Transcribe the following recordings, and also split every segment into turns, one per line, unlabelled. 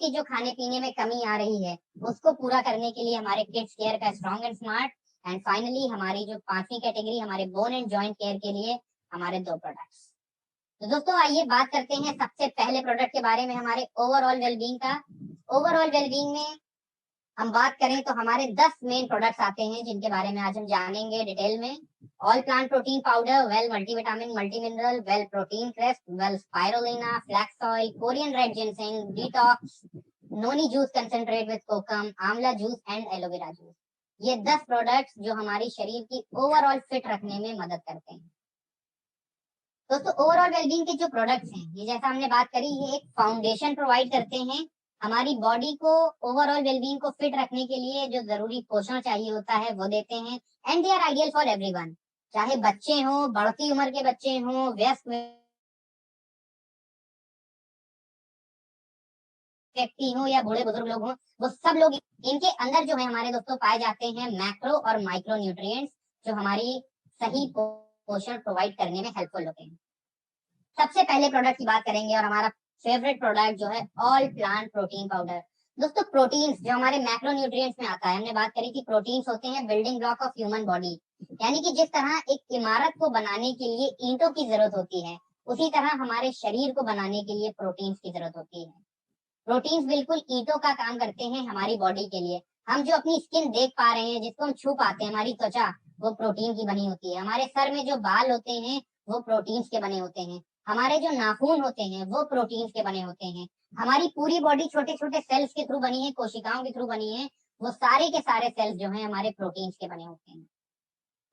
की जो खाने पीने में कमी आ रही है उसको पूरा करने के लिए हमारे किड्स केयर का strong and smart, and finally हमारी जो पांचवी कैटेगरी हमारे बोन एंड जॉइंट केयर के लिए हमारे दो प्रोडक्ट्स। तो दोस्तों आइए बात करते हैं सबसे पहले प्रोडक्ट के बारे में, हमारे ओवरऑल वेलबींग का। ओवरऑल वेलबींग में हम बात करें तो हमारे 10 मेन प्रोडक्ट्स आते हैं जिनके बारे में आज हम जानेंगे डिटेल में। All plant protein powder, well multivitamin multi mineral, well protein crest, well spirulina, flax oil, Korean red ginseng, detox, noni juice concentrate with kokum, amla juice and aloe vera juice. ये 10 प्रोडक्ट्स जो हमारी शरीर की ओवरऑल फिट रखने में मदद करते हैं। दोस्तों ओवरऑल वेलबींग के जो प्रोडक्ट्स हैं, ये जैसा हमने बात करी, ये एक फाउंडेशन प्रोवाइड करते हैं हमारी बॉडी को ओवरऑल वेलबींग को फिट रखने के लिए। जो जरूरी पोषण चाहिए होता है वो देते हैं, and they are ideal for everyone, चाहे बच्चे हो, बढ़ती उम्र के बच्चे हो, व्यस्क व्यक्ति हो या बूढ़े बुजुर्ग लोग हो, वो सब लोग इनके अंदर जो है हमारे दोस्तों पाए जाते हैं मैक्रो और माइक्रो न्यूट्रिएंट्स जो हमारी सही पोषण प्रोवाइड करने में हेल्पफुल होते हैं। सबसे पहले प्रोडक्ट की बात करेंगे और हमारा फेवरेट प्रोडक्ट जो है ऑल प्लांट प्रोटीन पाउडर। दोस्तों प्रोटीन्स जो हमारे मैक्रो न्यूट्रिएंट्स में आता है, हमने बात करी थी प्रोटीन्स होते हैं building block of human body, यानी कि जिस तरह एक इमारत को बनाने के लिए ईंटों की जरूरत होती है, उसी तरह हमारे शरीर को बनाने के लिए प्रोटीन्स की जरूरत होती है। प्रोटीन्स बिल्कुल ईंटों का काम करते हैं हमारी बॉडी के लिए। हम जो अपनी स्किन देख पा रहे हैं, जिसको हम छू पाते हैं, हमारी त्वचा, वो प्रोटीन की बनी होती है। हमारे सर में जो बाल होते हैं वो प्रोटीन्स के बने होते हैं। हमारे जो नाखून होते हैं वो प्रोटीन्स के बने होते हैं। हमारी पूरी बॉडी छोटे छोटे सेल्स के थ्रू बनी है, कोशिकाओं के थ्रू बनी है, वो सारे के सारे सेल्स जो हैं हमारे प्रोटीन्स के बने होते हैं।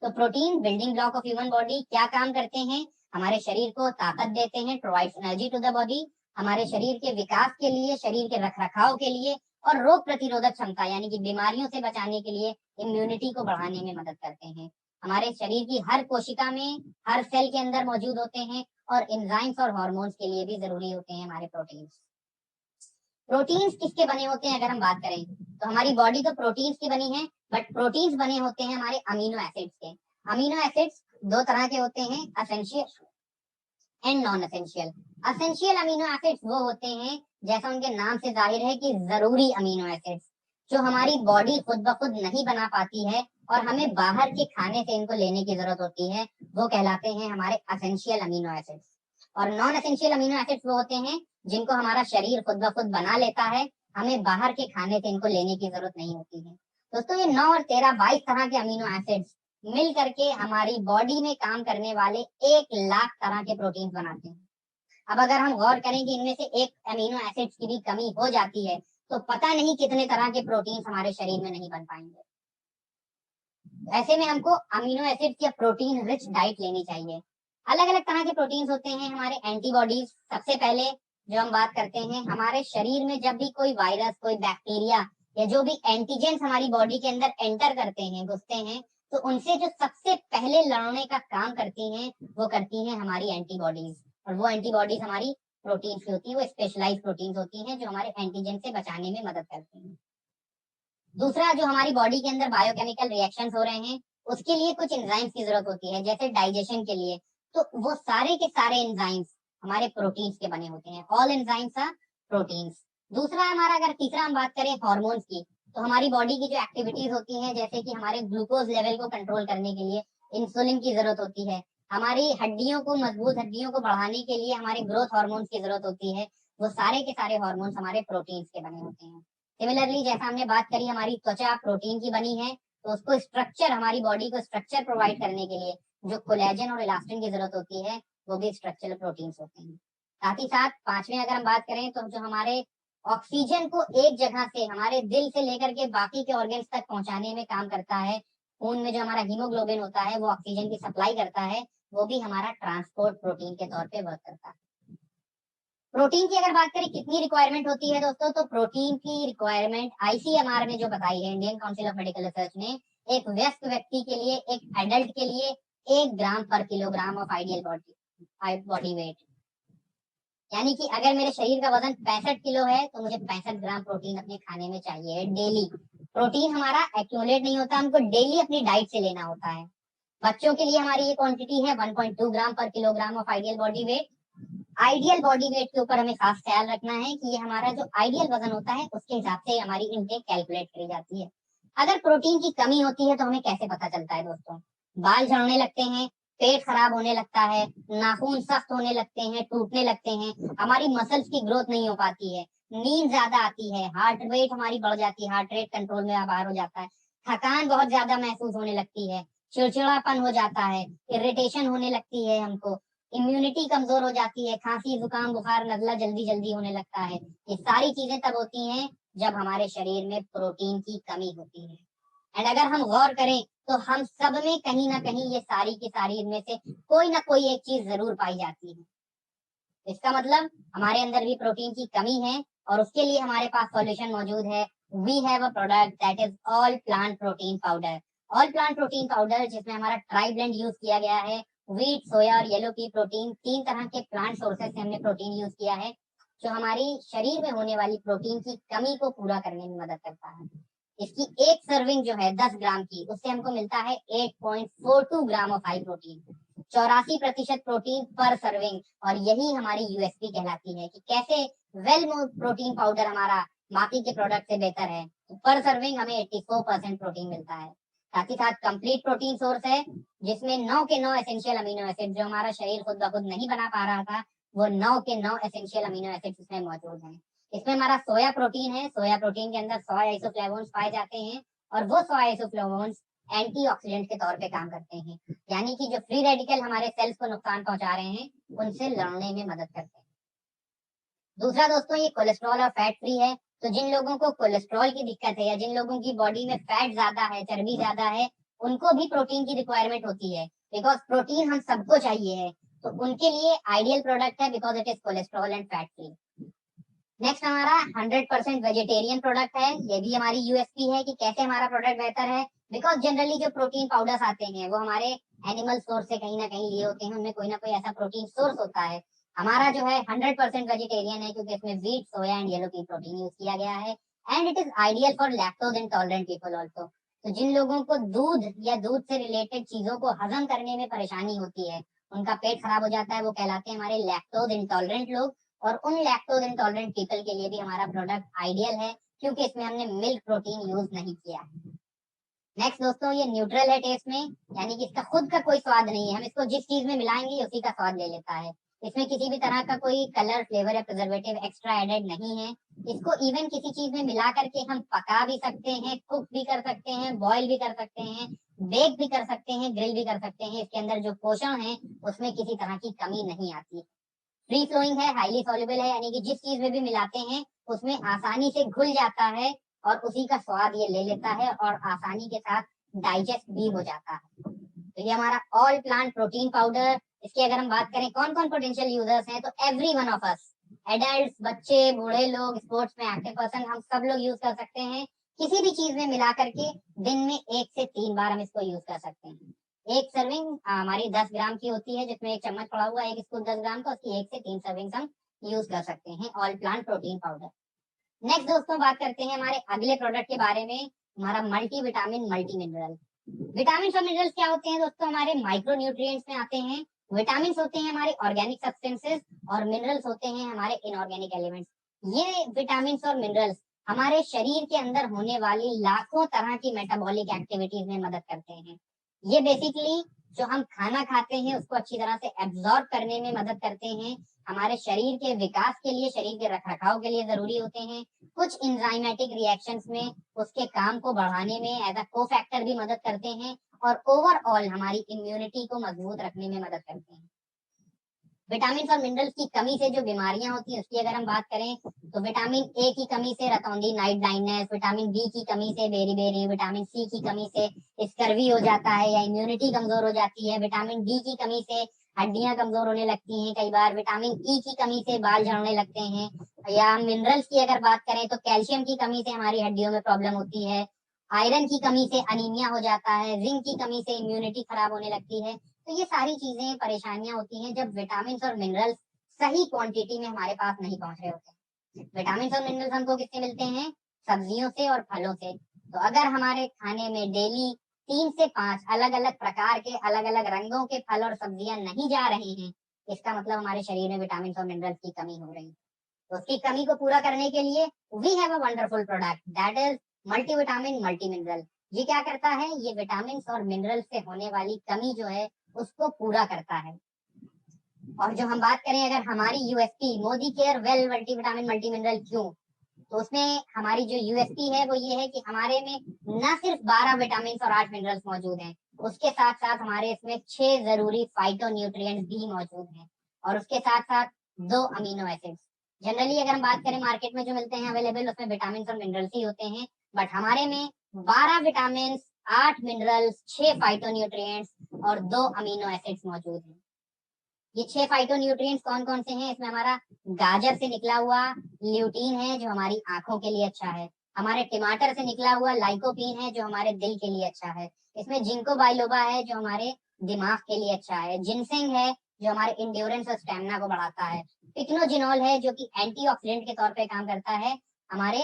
तो protein building block of human body क्या काम करते हैं? हमारे शरीर को ताकत देते हैं, provides energy to the body, हमारे शरीर के विकास के लिए, शरीर के रखरखाव के लिए, और रोग प्रतिरोधक क्षमता यानी कि बीमारियों से बचाने के लिए, इम्यूनिटी को बढ़ाने में मदद करते हैं। हमारे शरीर की हर कोशिका में, हर सेल के अंदर मौजूद होते हैं, और एंजाइम्स और हार्मोन्स के लिए भी जरूरी होते हैं हमारे प्रोटीन्स। प्रोटीन्स किसके बने होते हैं अगर हम बात करें तो हमारी बॉडी तो प्रोटीन्स की बनी है, बट प्रोटीन्स बने होते हैं हमारे अमीनो एसिड्स के। अमीनो एसिड्स दो तरह के होते हैं, essential and non essential. Essential amino acids वो होते हैं, जैसा उनके नाम से जाहिर है, कि जरूरी अमीनो एसिड्स जो हमारी बॉडी खुद ब खुद नहीं बना पाती है और हमें बाहर के खाने से इनको लेने की जरूरत होती है, वो कहलाते हैं हमारे एसेंशियल अमीनो एसिड्स। और नॉन एसेंशियल अमीनो एसिड्स वो होते हैं जिनको हमारा शरीर खुद ब खुद बना लेता है, हमें बाहर के खाने से इनको लेने की जरूरत नहीं होती है। दोस्तों ये 9 और 13 22 तरह के अमीनो एसिड्स मिल करके हमारी बॉडी में काम करने वाले 1 लाख तरह के प्रोटीन बनाते हैं। अब अगर हम गौर करें कि इनमें से एक अमीनो एसिड्स की भी कमी हो जाती है तो पता नहीं कितने तरह के प्रोटीन हमारे शरीर में नहीं बन पाएंगे। ऐसे में हमको अमीनो एसिड्स या प्रोटीन रिच डाइट लेनी चाहिए। अलग अलग तरह के प्रोटीन्स होते हैं हमारे एंटीबॉडीज। सबसे पहले जो हम बात करते हैं, हमारे शरीर में जब भी कोई वायरस, कोई बैक्टीरिया या जो भी एंटीजेंस हमारी बॉडी के अंदर एंटर करते हैं, घुसते हैं, तो उनसे जो सबसे पहले लड़ने का काम करती हैं वो करती हैं हमारी एंटीबॉडीज। और वो एंटीबॉडीज हमारी प्रोटीन्स की होती है, वो स्पेशलाइज्ड प्रोटीन्स होती हैं जो हमारे एंटीजन से बचाने में मदद करती हैं। दूसरा, जो हमारी बॉडी के अंदर बायोकेमिकल रिएक्शंस हो रहे हैं उसके लिए कुछ एंजाइम्स की जरूरत होती है, जैसे डाइजेशन के लिए, तो वो सारे के सारे एंजाइम्स हमारे प्रोटीन्स के बने होते हैं। All enzymes are proteins. दूसरा हमारा, अगर तीसरा हम बात करें हार्मोन्स की, तो हमारी बॉडी की जो एक्टिविटीज होती हैं, जैसे कि हमारे ग्लूकोज लेवल को कंट्रोल करने के लिए इंसुलिन की जरूरत होती है, हमारी हड्डियों को, मजबूत हड्डियों को बढ़ाने के लिए हमारे ग्रोथ हार्मोन्स की जरूरत होती है, वो सारे के सारे हार्मोन्स हमारे प्रोटीन्स के बने होते हैं। सिमिलरली जैसा हमने बात करी हमारी त्वचा प्रोटीन की बनी है, तो उसको स्ट्रक्चर, हमारी बॉडी को स्ट्रक्चर प्रोवाइड करने के लिए जो कोलेजन और इलास्टिन की जरूरत होती है वो भी स्ट्रक्चरल प्रोटीन्स होते हैं। साथ ही साथ पांचवें अगर हम बात करें तो जो हमारे ऑक्सीजन को एक जगह से हमारे दिल से लेकर के बाकी के ऑर्गन्स तक पहुंचाने में काम करता है, खून में जो हमारा हीमोग्लोबिन होता है वो ऑक्सीजन की सप्लाई करता है, वो भी हमारा ट्रांसपोर्ट प्रोटीन के तौर पे वर्क करता है। प्रोटीन की अगर बात करें कितनी रिक्वायरमेंट होती है दोस्तों, तो प्रोटीन की रिक्वायरमेंट आईसीएमआर ने जो बताई है, Indian Council of Medical research ने, एक व्यस्क व्यक्ति के लिए, एक एडल्ट के लिए 1 ग्राम पर kilogram of ideal body weight. यानी कि अगर मेरे शरीर का वजन 65 किलो है तो मुझे 65 ग्राम प्रोटीन अपने खाने में चाहिए डेली। प्रोटीन हमारा एक्यूमुलेट नहीं होता, हमको डेली अपनी डाइट से लेना होता है। बच्चों के लिए हमारी ये क्वांटिटी है 1.2 ग्राम पर kilogram of ideal body weight. Ideal body weight के ऊपर हमें खास ख्याल रखना है कि ये हमारा जो आइडियल वजन होता है उसके हिसाब से हमारी इनटेक कैलकुलेट करी जाती है। अगर प्रोटीन की कमी होती है तो हमें कैसे पता चलता है दोस्तों? बाल झड़ने लगते हैं, पेट खराब होने लगता है, नाखून सख्त होने लगते हैं, टूटने लगते हैं, हमारी मसल्स की ग्रोथ नहीं हो पाती है, नींद ज्यादा आती है, हार्ट रेट हमारी बढ़ जाती है, हार्ट रेट कंट्रोल में बाहर हो जाता है, थकान बहुत ज्यादा महसूस होने लगती है, चिड़चिड़ापन हो जाता है, इरिटेशन होने लगती है हमको, इम्यूनिटी कमजोर हो जाती है, खांसी जुकाम बुखार नजला जल्दी जल्दी होने लगता है। ये सारी चीजें तब होती हैं जब हमारे शरीर में प्रोटीन की कमी होती है। एंड अगर हम गौर करें तो हम सब में कहीं ना कहीं ये सारी की सारी इनमें से कोई ना कोई एक चीज जरूर पाई जाती है। इसका मतलब हमारे अंदर भी प्रोटीन की कमी है और उसके लिए हमारे पास सॉल्यूशन मौजूद है। We have a product that is all plant protein powder. All plant protein powder जिसमें हमारा ट्राई ब्लेंड यूज किया गया है, व्हीट सोया और येलो पी प्रोटीन, 3 तरह के प्लांट सोर्सेस से हमने प्रोटीन यूज किया है जो हमारी शरीर में होने वाली प्रोटीन की कमी को पूरा करने में मदद करता है। इसकी एक सर्विंग जो है 10 ग्राम की, उससे हमको मिलता है 8.42 gram of high protein, 84% protein पर सर्विंग। और यही हमारी यूएसपी कहलाती है कि कैसे वेल प्रोटीन पाउडर हमारा बाकी के प्रोडक्ट से बेहतर है। तो पर सर्विंग हमें 84% प्रोटीन मिलता है। साथ ही साथ कंप्लीट प्रोटीन सोर्स है जिसमें 9 के 9 एसेंशियल अमीनो एसिड जो हमारा शरीर खुद ब खुद नहीं बना पा रहा था, वो 9 के 9 एसेंशियल अमीनो एसिड इसमें मौजूद हैं। इसमें हमारा सोया प्रोटीन है। सोया प्रोटीन के अंदर सोया आइसोफ्लेवोन्स पाए जाते हैं और वो सोया आइसोफ्लेवोन्स एंटीऑक्सीडेंट के तौर पे काम करते हैं, यानी कि जो फ्री रेडिकल हमारे सेल्स को नुकसान पहुंचा रहे हैं उनसे लड़ने में मदद करते हैं। दूसरा दोस्तों, ये कोलेस्ट्रॉल और फैट फ्री है। तो जिन लोगों को कोलेस्ट्रॉल की दिक्कत है या जिन लोगों की बॉडी में फैट ज्यादा है, चर्बी ज्यादा है, उनको भी प्रोटीन की रिक्वायरमेंट होती है बिकॉज प्रोटीन हम सबको चाहिए है। तो उनके लिए आइडियल प्रोडक्ट है because it is cholesterol and fat free. Next हमारा 100% वेजिटेरियन प्रोडक्ट है। ये भी हमारी यूएसपी है कि कैसे हमारा प्रोडक्ट बेहतर है बिकॉज जनरली जो प्रोटीन पाउडर्स आते हैं वो हमारे एनिमल सोर्स से कहीं ना कहीं लिए होते हैं, उनमें कोई ना कोई ऐसा प्रोटीन सोर्स होता है। हमारा जो है 100% वेजिटेरियन है क्योंकि इसमें व्हीट सोया एंड येलो की प्रोटीन यूज किया गया है and it is ideal for lactose intolerant people also. तो जिन लोगों को दूध या दूध से रिलेटेड चीजों को हजम करने में परेशानी होती है, उनका पेट खराब हो जाता है, वो कहलाते हैं हमारे लैक्टोज इंटॉलरेंट लोग। और उन लैक्टोज इंटॉलरेंट पीपल के लिए भी हमारा प्रोडक्ट आइडियल है क्योंकि इसमें हमने मिल्क प्रोटीन यूज नहीं किया है। नेक्स्ट दोस्तों, ये न्यूट्रल है टेस्ट में, यानी कि इसका खुद का कोई स्वाद नहीं है, हम इसको जिस चीज में मिलाएंगे उसी का स्वाद ले लेता है। इसमें किसी भी तरह का कोई कलर फ्लेवर या प्रिजर्वेटिव एक्स्ट्रा एडेड नहीं है। इसको इवन किसी चीज में मिला करके हम पका भी सकते हैं, कुक भी कर सकते हैं, बॉईल भी कर सकते हैं, बेक भी कर सकते हैं, ग्रिल भी कर सकते हैं। इसके अंदर जो पोषण है उसमें किसी तरह की कमी नहीं आती। फ्री फ्लोइंग है, हाईली सॉल्युबल है, यानी कि जिस चीज में भी मिलाते हैं उसमें आसानी से घुल जाता है और उसी का स्वाद ये ले लेता है और आसानी के साथ डाइजेस्ट भी हो जाता है। तो ये हमारा ऑल प्लांट प्रोटीन पाउडर। इसकी अगर हम बात करें कौन कौन पोटेंशियल यूजर्स हैं, तो every one of us, adult, बच्चे, बूढ़े लोग, स्पोर्ट्स में एक्टिव पर्सन, हम सब लोग यूज कर सकते हैं। किसी भी चीज में मिला करके दिन में 1 से 3 बार हम इसको यूज कर सकते हैं। एक सर्विंग हमारी 10 ग्राम की होती है जिसमें एक चम्मच पड़ा हुआ है, एक स्पून 10 ग्राम का, उसकी 1 से 3 सर्विंग हम यूज कर सकते हैं all plant protein powder. Next दोस्तों, बात करते हैं हमारे अगले प्रोडक्ट के बारे में, हमारा multi vitamin multi mineral. Vitamin और मिनरल्स क्या होते हैं दोस्तों? हमारे माइक्रो न्यूट्रिएंट्स में आते हैं। विटामिन होते हैं हमारे ऑर्गेनिक सब्सटेंसेस और मिनरल्स होते हैं हमारे इनऑर्गेनिक एलिमेंट्स। ये विटामिन और मिनरल्स हमारे शरीर के अंदर होने वाली लाखों तरह की मेटाबॉलिक एक्टिविटीज में मदद करते हैं। ये बेसिकली जो हम खाना खाते हैं उसको अच्छी तरह से एब्जॉर्ब करने में मदद करते हैं, हमारे शरीर के विकास के लिए, शरीर के रखरखाव के लिए जरूरी होते हैं। कुछ इंजाइमेटिक रिएक्शंस में उसके काम को बढ़ाने में एज अ को फैक्टर भी मदद करते हैं और ओवरऑल हमारी इम्यूनिटी को मजबूत रखने में मदद करते हैं। विटामिन और मिनरल्स की कमी से जो बीमारियां होती हैं उसकी अगर हम बात करें तो विटामिन ए की कमी से रतौंधी, नाइट ब्लाइंडनेस, विटामिन बी की कमी से बेरी, विटामिन सी की कमी से स्कर्वी हो जाता है या इम्यूनिटी कमजोर हो जाती है, विटामिन डी की कमी से हड्डियां कमजोर होने लगती हैं कई बार, विटामिन ई की कमी से बाल झड़ने लगते हैं, या मिनरल्स की अगर बात करें तो कैल्शियम की कमी से हमारी हड्डियों में प्रॉब्लम होती है, आयरन की कमी से अनीमिया हो जाता है, जिंक की कमी से इम्यूनिटी खराब होने लगती है। तो ये सारी चीजें परेशानियां होती हैं जब विटामिन और मिनरल्स सही क्वांटिटी में हमारे पास नहीं पहुंच रहे होते। विटामिन और मिनरल्स हमको किससे मिलते हैं? सब्जियों से और फलों से। तो अगर हमारे खाने में डेली 3 से 5 अलग अलग प्रकार के अलग अलग रंगों के फल और सब्जियां नहीं जा रही हैं इसका मतलब हमारे शरीर में विटामिन और मिनरल्स की कमी हो रही है। तो उसकी कमी को पूरा करने के लिए we have a wonderful product that is multivitamin multi mineral. ये क्या करता है, ये विटामिन और मिनरल से होने वाली कमी जो है उसको पूरा करता है। और जो हम बात करें अगर हमारी USP Modi care well multivitamin multi mineral क्यों, तो उसमें हमारी जो यूएसपी है वो ये है कि हमारे में न सिर्फ 12 विटामिन और 8 मिनरल्स मौजूद हैं, उसके साथ साथ हमारे इसमें 6 जरूरी फाइटो न्यूट्रिएंट्स भी मौजूद हैं और उसके साथ साथ 2 अमीनो एसिड्स। जनरली अगर हम बात करें मार्केट में जो मिलते हैं अवेलेबल, उसमें विटामिन और मिनरल्स ही होते हैं, बट हमारे में 12 विटामिन, 8 मिनरल्स, 6 फाइटो न्यूट्रिएंट्स और 2 अमीनो एसिड्स मौजूद हैं। ये 6 फाइटो न्यूट्रिएंट्स कौन कौन से हैं, इसमें हमारा गाजर से निकला हुआ ल्यूटीन है जो हमारी आंखों के लिए अच्छा है, हमारे टमाटर से निकला हुआ लाइकोपीन है जो हमारे दिल के लिए अच्छा है, इसमें जिंको बाइलोबा है जो हमारे दिमाग के लिए अच्छा है, जिनसेंग है जो हमारे इंड्योरेंस और स्टेमिना को बढ़ाता है, पिक्नोजिनोल है जो कि एंटीऑक्सीडेंट के तौर पे काम करता है, हमारे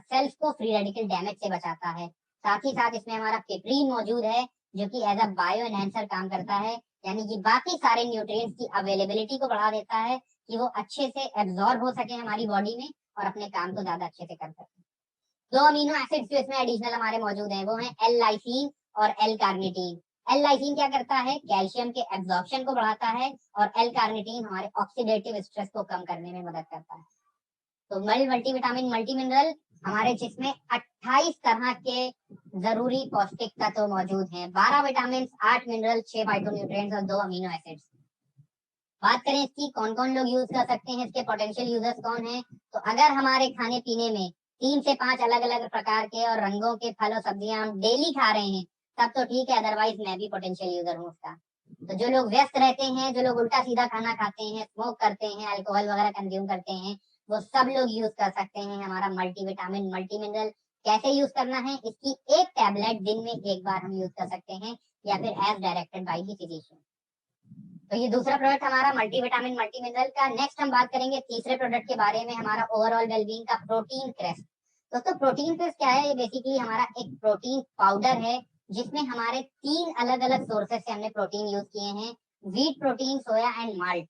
सेल्स को फ्री रेडिकल डैमेज से बचाता है। साथ ही साथ इसमें हमारा पिपरीन मौजूद है जो कि एज अ बायो एनहेंसर काम करता है, यानी कि बाकी सारे न्यूट्रिएंट्स की अवेलेबिलिटी को बढ़ा देता है कि वो अच्छे से एब्जॉर्ब हो सके हमारी बॉडी में और अपने काम को ज्यादा अच्छे से कर सके। 2 अमीनो एसिड्स जो इसमें एडिशनल हमारे मौजूद हैं वो हैं एल लाइसीन और एल कार्निटीन। एल लाइसीन क्या करता है, कैल्शियम के एब्जॉर्प्शन को बढ़ाता है और एल कार्निटीन हमारे ऑक्सीडेटिव स्ट्रेस को कम करने में मदद करता है। तो मल्टीविटामिन मल्टी मिनरल हमारे जिसमें 28 तरह के जरूरी पौष्टिक तत्व मौजूद हैं, 12 विटामिन, 8 मिनरल, 6 फाइटोन्यूट्रिएंट्स और 2 अमीनो एसिड्स। बात करें इसकी कौन कौन लोग यूज कर सकते हैं, इसके पोटेंशियल यूजर्स कौन हैं, तो अगर हमारे खाने पीने में 3 से 5 अलग अलग प्रकार के और रंगों के फल और सब्जियां हम डेली खा रहे हैं तब तो ठीक है, अदरवाइज मैं भी पोटेंशियल यूजर हूँ उसका। तो जो लोग व्यस्त रहते हैं, जो लोग उल्टा सीधा खाना खाते हैं, स्मोक करते हैं, अल्कोहल वगैरह कंज्यूम करते हैं, वो सब लोग यूज कर सकते हैं हमारा मल्टीविटामिन मल्टी मिनरल। कैसे यूज करना है, इसकी एक टैबलेट दिन में एक बार हम यूज कर सकते हैं या फिर as directed by the physician. तो ये दूसरा प्रोडक्ट हमारा मल्टीविटामिन मल्टी मिनरल का। नेक्स्ट हम बात करेंगे तीसरे प्रोडक्ट के बारे में, हमारा ओवरऑल वेलबींग का प्रोटीन क्रेस्ट। दोस्तों प्रोटीन क्रेस्ट क्या है, ये बेसिकली हमारा एक प्रोटीन पाउडर है जिसमें हमारे 3 अलग अलग सोर्सेस से हमने प्रोटीन यूज किए हैं, wheat protein, soya and malt.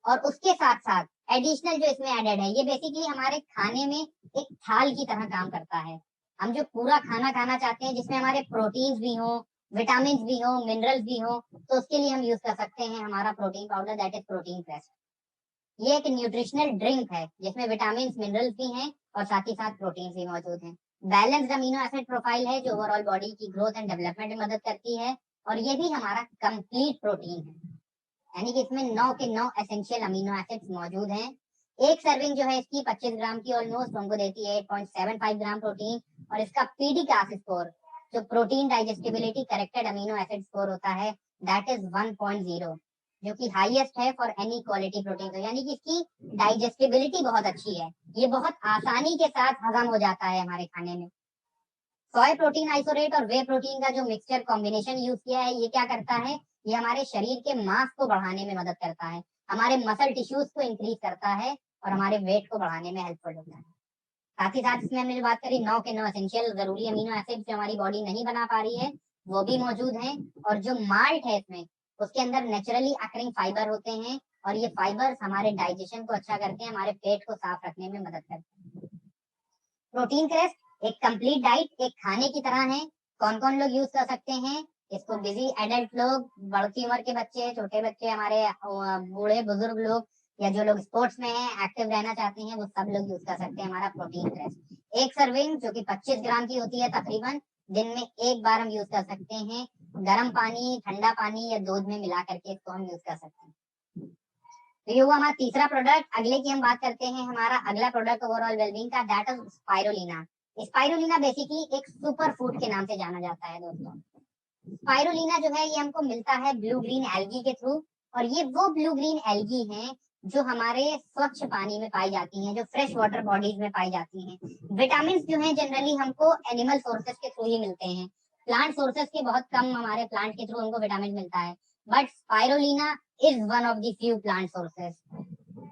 और उसके साथ साथ एडिशनल जो इसमें एडेड है, ये बेसिकली हमारे खाने में एक थाल की तरह काम करता है। हम जो पूरा खाना खाना चाहते हैं जिसमें हमारे प्रोटीन्स भी हो, विटामिन भी हो, मिनरल्स भी हो, तो उसके लिए हम यूज कर सकते हैं हमारा protein powder that is protein crest. ये एक न्यूट्रिशनल ड्रिंक है जिसमें विटामिन मिनरल्स भी हैं और साथ ही साथ प्रोटीन भी मौजूद हैं। बैलेंस्ड अमीनो एसिड प्रोफाइल है जो ओवरऑल बॉडी की ग्रोथ एंड डेवलपमेंट में मदद करती है और ये भी हमारा कंप्लीट प्रोटीन है, यानी कि इसमें 9 के 9 एसेंशियल अमीनो एसिड्स मौजूद हैं। एक सर्विंग जो है इसकी 25 ग्राम की ऑलमोस्ट हमको देती है 8.75 ग्राम प्रोटीन और इसका पीडी क्लास स्कोर जो protein digestibility corrected amino acid score होता है दैट इज 1.0, जो कि हाईएस्ट है फॉर एनी क्वालिटी प्रोटीन। तो यानी कि इसकी डाइजेस्टिबिलिटी बहुत अच्छी है, ये बहुत आसानी के साथ हजम हो जाता है हमारे खाने में। सोय प्रोटीन आइसोलेट और वे प्रोटीन का जो मिक्सचर कॉम्बिनेशन यूज किया है, ये क्या करता है, ये हमारे शरीर के मास को बढ़ाने में मदद करता है, हमारे मसल टिश्यूज को इंक्रीज करता है और हमारे वेट को बढ़ाने में हेल्पफुल होता है। साथ ही साथ इसमें हमने जो बात करी 9 के 9 एसेंशियल जरूरी अमीनो एसिड जो हमारी बॉडी नहीं बना पा रही है वो भी मौजूद हैं। और जो माल्ट है इसमें उसके अंदर नेचुरली अकरिंग फाइबर होते हैं और ये फाइबर्स हमारे डाइजेशन को अच्छा करते हैं, हमारे पेट को साफ रखने में मदद करते हैं। प्रोटीन क्रेस्ट एक कंप्लीट डाइट एक खाने की तरह है। कौन कौन लोग यूज कर सकते हैं इसको, बिजी एडल्ट लोग, बढ़ती उम्र के बच्चे, छोटे बच्चे, हमारे बूढ़े बुजुर्ग लोग या जो लोग स्पोर्ट्स में हैं, एक्टिव रहना चाहते हैं, वो सब लोग यूज कर सकते हैं हमारा प्रोटीन क्रेस्ट। एक सर्विंग जो कि 25 ग्राम की होती है तकरीबन, दिन में एक बार हम यूज कर सकते हैं, गर्म पानी, ठंडा पानी या दूध में मिला करके इसको हम यूज कर सकते हैं। तो ये हुआ हमारा तीसरा प्रोडक्ट। अगले की हम बात करते हैं, हमारा अगला प्रोडक्ट ओवरऑल वेलबींग का that is spirulina. Spirulina basically एक सुपर फूड के नाम से जाना जाता है दोस्तों। स्पाइरुलिना जो है ये हमको मिलता है ब्लू ग्रीन एल्गी के थ्रू और ये वो ब्लू ग्रीन एल्गी हैं जो हमारे स्वच्छ पानी में पाई जाती हैं, जो फ्रेश वाटर बॉडीज में पाई जाती हैं। विटामिन जो हैं जनरली हमको एनिमल सोर्सेस के थ्रू ही मिलते हैं, प्लांट सोर्सेस के बहुत कम हमारे प्लांट के थ्रू हमको विटामिन मिलता है, but spirulina is one of the few plant sources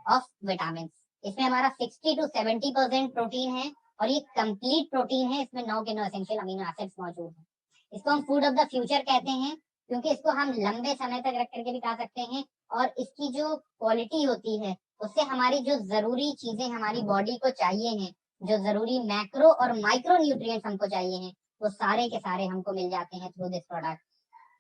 of vitamin. इसमें हमारा 60 to 70% प्रोटीन है और ये कंप्लीट प्रोटीन है, इसमें 9 के 9 एसेंशियल अमीनो एसिड्स मौजूद हैं। इसको हम फूड ऑफ द फ्यूचर कहते हैं क्योंकि इसको हम लंबे समय तक रख करके भी खा सकते हैं और इसकी जो क्वालिटी होती है उससे हमारी जो जरूरी चीजें हमारी बॉडी को चाहिए हैं, जो जरूरी मैक्रो और माइक्रो न्यूट्रिएंट्स हमको चाहिए हैं, वो सारे के सारे हमको मिल जाते हैं थ्रू दिस प्रोडक्ट।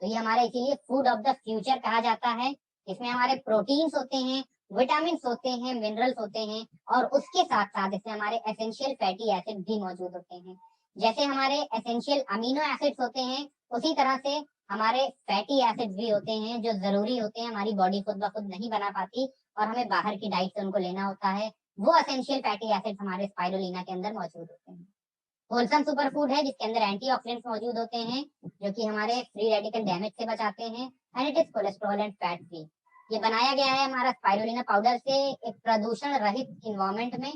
तो ये हमारा इसीलिए फूड ऑफ द फ्यूचर कहा जाता है। इसमें हमारे प्रोटीन्स होते हैं, विटामिन होते हैं, मिनरल्स होते हैं, और उसके साथ साथ इसमें हमारे एसेंशियल फैटी एसिड भी मौजूद होते हैं। जैसे हमारे एसेंशियल अमीनो एसिड्स होते हैं, उसी तरह से हमारे फैटी एसिड्स भी होते हैं जो जरूरी होते हैं, हमारी बॉडी खुद ब खुद नहीं बना पाती और हमें बाहर की डाइट से उनको लेना होता है। वो एसेंशियल फैटी एसिड्स हमारे स्पाइरुलिना के अंदर मौजूद होते हैं। होलसम सुपरफूड है जिसके अंदर एंटीऑक्सीडेंट्स मौजूद होते हैं जो कि हमारे फ्री रेडिकल डैमेज से बचाते हैं, and it is cholesterol and fat free. ये बनाया गया है हमारा स्पाइरुलिना पाउडर से एक प्रदूषण रहित इन्वायरमेंट में,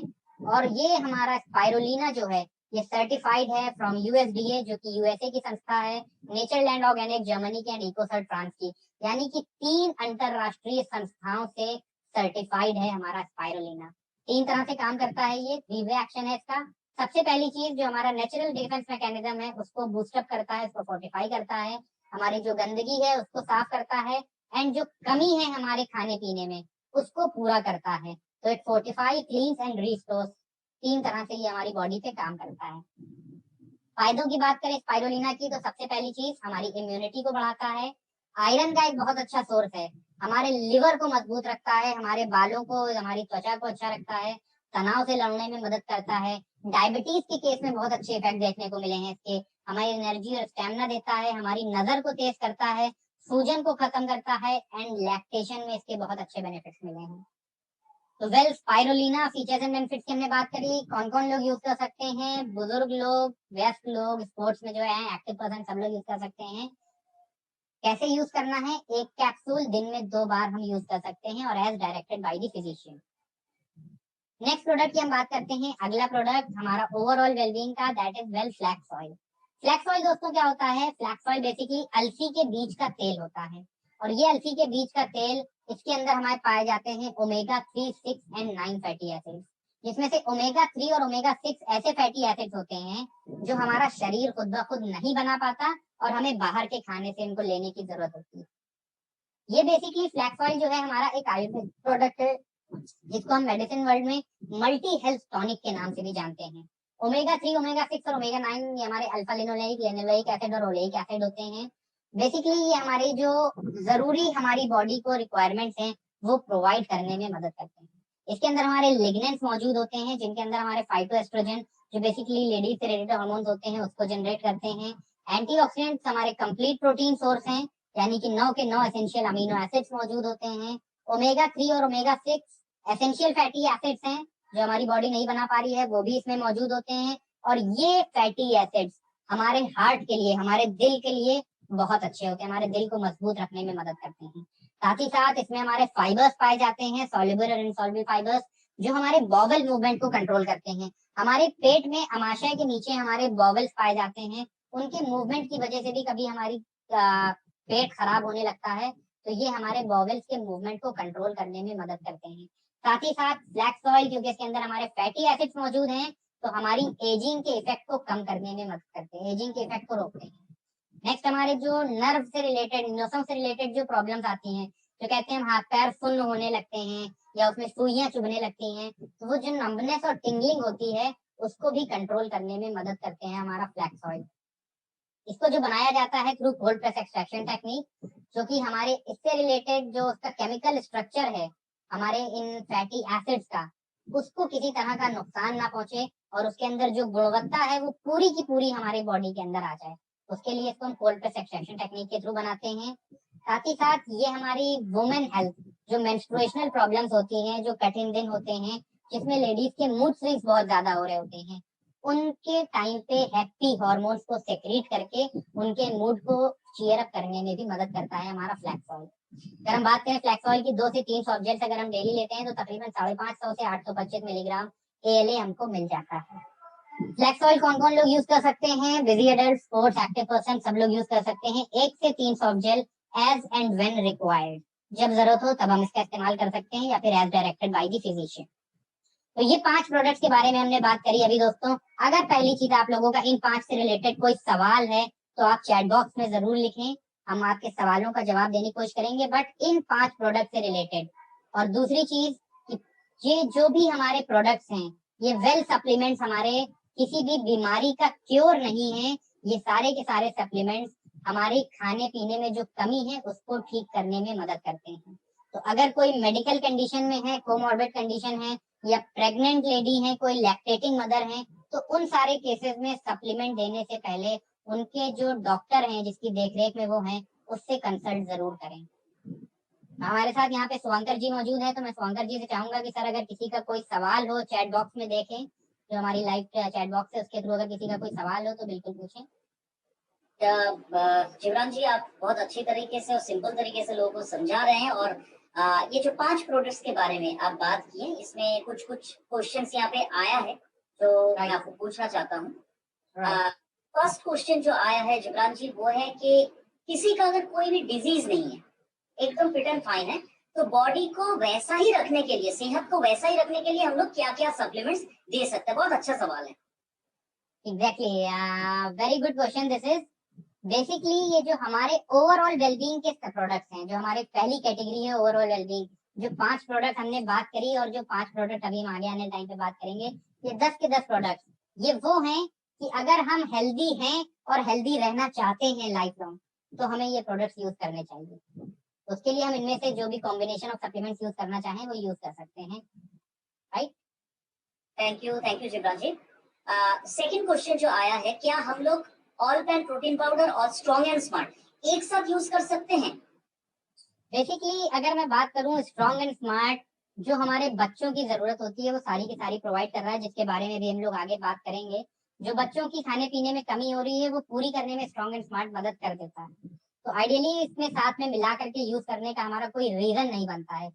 और ये हमारा स्पाइरुलिना जो है ये सर्टिफाइड है फ्रॉम यूएसडीए, जो कि यूएसए की संस्था है, नेचरलैंड ऑर्गेनिक जर्मनी की, एंड इकोसर्ट फ्रांस की। यानी कि 3 अंतरराष्ट्रीय संस्थाओं से सर्टिफाइड है हमारा स्पाइरुलिना। 3 तरह से काम करता है ये, 3 वे एक्शन है इसका। सबसे पहली चीज जो हमारा नेचुरल डिफेंस मैकेनिज्म है उसको बूस्टअप करता है, उसको फोर्टिफाई करता है, हमारी जो गंदगी है उसको साफ करता है, एंड जो कमी है हमारे खाने पीने में उसको पूरा करता है। तो it fortify, cleans and restores. 3 तरह से ये हमारी बॉडी पे काम करता है। फायदों की बात करें स्पाइरुलिना की, तो सबसे पहली चीज हमारी इम्यूनिटी को बढ़ाता है। आयरन का एक बहुत अच्छा सोर्स है, हमारे लिवर को मजबूत रखता है, हमारे बालों को, हमारी त्वचा को अच्छा रखता है, तनाव से लड़ने में मदद करता है। डायबिटीज के केस में बहुत अच्छे इफेक्ट देखने को मिले हैं इसके। हमारी एनर्जी और स्टेमिना देता है, हमारी नजर को तेज करता है, सूजन को खत्म करता है, एंड लैक्टेशन में इसके बहुत अच्छे बेनिफिट्स मिले हैं। तो well, spirulina features and benefits की हमने बात करी। कौन कौन लोग यूज कर सकते हैं? बुजुर्ग लोग, वयस्क लोग, स्पोर्ट्स में जो है एक्टिव पर्सन, सब लोग यूज कर सकते हैं। कैसे यूज करना है? एक कैप्सूल दिन में 2 बार हम यूज कर सकते हैं, और as directed by the physician. Next product की हम बात करते हैं। अगला प्रोडक्ट हमारा ओवरऑल वेलबींग का, that is well flax oil. Flax oil दोस्तों क्या होता है? फ्लैक्स ऑयल बेसिकली अलसी के बीज का तेल होता है, और ये अलसी के बीज का तेल, इसके अंदर हमारे पाए जाते हैं ओमेगा 3, 6 एंड 9 फैटी एसिड्स, जिसमें से ओमेगा 3 और ओमेगा 6 ऐसे फैटी एसिड्स होते हैं जो हमारा शरीर खुद ब खुद नहीं बना पाता और हमें बाहर के खाने से इनको लेने की जरूरत होती है। ये बेसिकली फ्लैक्स ऑयल जो है हमारा एक आयुर्वेदिक प्रोडक्ट है जिसको हम मेडिसिन वर्ल्ड में मल्टी हेल्थ टॉनिक के नाम से भी जानते हैं। ओमेगा 3, ओमेगा 6 और ओमेगा 9 ये हमारे अल्फा लिनोलेइक, लिनोलेइक एसिड और ओलेइक एसिड होते हैं। बेसिकली ये हमारी जो जरूरी हमारी बॉडी को रिक्वायरमेंट्स हैं वो प्रोवाइड करने में मदद करते हैं। इसके अंदर हमारे लिग्नेंट्स मौजूद होते हैं जिनके अंदर हमारे फाइटोएस्ट्रोजन, जो बेसिकली लेडीज से रिलेटेड हार्मोन्स होते हैं, उसको जनरेट करते हैं। एंटीऑक्सीडेंट्स हमारे कंप्लीट प्रोटीन सोर्स हैं, यानी कि 9 के 9 एसेंशियल अमीनो एसिड्स मौजूद होते हैं। ओमेगा 3 और ओमेगा 6 एसेंशियल फैटी एसिड्स हैं जो हमारी बॉडी नहीं बना पा रही है, वो भी इसमें मौजूद होते हैं। और ये फैटी एसिड्स हमारे हार्ट के लिए, हमारे दिल के लिए बहुत अच्छे होते हैं, हमारे दिल को मजबूत रखने में मदद करते हैं। साथ ही साथ इसमें हमारे फाइबर्स पाए जाते हैं, सॉल्युबल और इनसॉल्युबल फाइबर्स, जो हमारे बॉवल मूवमेंट को कंट्रोल करते हैं। हमारे पेट में अमाशय के नीचे हमारे बॉवल्स पाए जाते हैं, उनके मूवमेंट की वजह से भी कभी हमारी पेट खराब होने लगता है, तो ये हमारे बॉवल्स के मूवमेंट को कंट्रोल करने में मदद करते हैं। साथ ही साथ फ्लैक्स ऑयल, क्योंकि इसके अंदर हमारे फैटी एसिड्स मौजूद हैं, तो हमारी एजिंग के इफेक्ट को कम करने में मदद करते हैं, एजिंग के इफेक्ट को रोकते हैं। नेक्स्ट हमारे जो नर्व से रिलेटेड, नसों से रिलेटेड जो प्रॉब्लम्स आती हैं, जो कहते हैं हम हाथ पैर सुन्न होने लगते हैं या उसमें सुइयां चुभने लगती हैं, तो वो जो नंबनेस और टिंगलिंग होती है उसको भी कंट्रोल करने में मदद करते हैं हमारा फ्लैक्स ऑयल। इसको जो बनाया जाता है through cold press extraction technique, जो कि हमारे इससे रिलेटेड जो उसका केमिकल स्ट्रक्चर है हमारे इन फैटी एसिड्स का, उसको किसी तरह का नुकसान ना पहुंचे और उसके अंदर जो गुणवत्ता है वो पूरी की पूरी हमारे बॉडी के अंदर आ जाए, उसके लिए इसको हम कोल्ड प्रेस एक्सट्रैक्शन टेक्निक के थ्रू बनाते हैं। साथ ही साथ ये हमारी वुमेन हेल्थ, जो मेंस्ट्रुएशनल प्रॉब्लम्स होती हैं, जो कठिन दिन होते हैं, जिसमें लेडीज के मूड स्विंग्स बहुत ज्यादा हो रहे होते हैं, उनके टाइम पे हैप्पी हार्मोन्स को सेक्रेट करके उनके मूड को चीयर अप करने में भी मदद करता है हमारा फ्लैक्स ऑयल। अगर हम बात करें फ्लैक्स ऑयल की, 2 से 3 सॉफ्ट जेल्स अगर हम डेली लेते हैं तो तकरीबन 550 से 825 मिलीग्राम ALA हमको मिल जाता है। फ्लैक्स ऑयल कौन कौन लोग यूज कर सकते हैं? Busy adult, sports active person, सब लोग यूज कर सकते हैं। 1 से 3 soft gel as and when required, जब जरूरत हो तब हम इसका इस्तेमाल कर सकते हैं, या फिर as directed by the physician. तो ये 5 प्रोडक्ट्स के बारे में हमने बात करी अभी दोस्तों। अगर पहली चीज आप लोगों का इन 5 से रिलेटेड कोई सवाल है तो आप चैट बॉक्स में जरूर लिखें, हम आपके सवालों का जवाब देने की कोशिश करेंगे, बट इन 5 प्रोडक्ट से रिलेटेड। और दूसरी चीज कि ये जो भी हमारे प्रोडक्ट्स हैं, ये वेल सप्लीमेंट्स हमारे किसी भी बीमारी का क्योर नहीं है। ये सारे के सारे सप्लीमेंट्स हमारे खाने पीने में जो कमी है उसको ठीक करने में मदद करते हैं। तो अगर कोई मेडिकल कंडीशन में है, कोमॉर्बिड कंडीशन है, या प्रेग्नेंट लेडी है, कोई लैक्टेटिंग मदर है, तो उन सारे केसेस में सप्लीमेंट देने से पहले उनके जो डॉक्टर हैं जिसकी देखरेख में वो हैं, उससे कंसल्ट जरूर करें। हमारे साथ यहाँ पे सुवंकर जी मौजूद है, तो मैं सुवंकर जी से चाहूंगा कि सर अगर किसी का कोई सवाल हो चैट बॉक्स में देखें, जो हमारी लाइव चैट बॉक्स है उसके थ्रू अगर किसी का कोई सवाल हो तो बिल्कुल पूछें।
जिब्रान जी, आप बहुत अच्छी तरीके से और सिंपल तरीके से लोगों को समझा रहे हैं। और ये जो 5 प्रोडक्ट्स के बारे में आप बात की है, इसमें कुछ क्वेश्चंस यहाँ पे आया है जो मैं आपको पूछना चाहता हूँ। फर्स्ट क्वेश्चन जो आया है जिब्रान जी, वो है कि किसी का अगर कोई भी डिजीज नहीं है, एकदम फिट एंड फाइन है, तो बॉडी को वैसा ही रखने के लिए, सेहत को वैसा ही रखने के लिए हम लोग क्या क्या सप्लीमेंट्स दे सकते हैं? बहुत अच्छा सवाल है।
Exactly, very good question this is. Basically ये जो हमारे ओवरऑल वेलबींग के प्रोडक्ट्स हैं, जो हमारे पहली कैटेगरी है ओवरऑल वेलबींग, जो 5 प्रोडक्ट हमने बात करी और जो 5 प्रोडक्ट अभी हम आगे आने टाइम पे बात करेंगे, ये 10 के 10 प्रोडक्ट्स ये वो हैं कि अगर हम हेल्दी हैं और हेल्दी रहना चाहते हैं लाइफ लॉन्ग, तो हमें ये प्रोडक्ट्स यूज करने चाहिए। उसके लिए हम इनमें से जो भी कॉम्बिनेशन ऑफ सप्लीमेंट्स यूज करना चाहें वो यूज कर सकते हैं। Right,
thank you Jibran ji. Second question जो आया है, क्या हम लोग ऑल पैन प्रोटीन पाउडर और स्ट्रॉन्ग एंड स्मार्ट एक साथ यूज कर सकते हैं?
बेसिकली अगर मैं बात करूं स्ट्रॉन्ग एंड स्मार्ट, जो हमारे बच्चों की जरूरत होती है वो सारी की सारी प्रोवाइड कर रहा है, जिसके बारे में भी हम लोग आगे बात करेंगे। जो बच्चों की खाने पीने में कमी हो रही है वो पूरी करने में स्ट्रॉन्ग एंड स्मार्ट मदद कर देता है। तो आइडियली इसमें साथ में मिला करके यूज करने का हमारा कोई रीजन नहीं बनता है।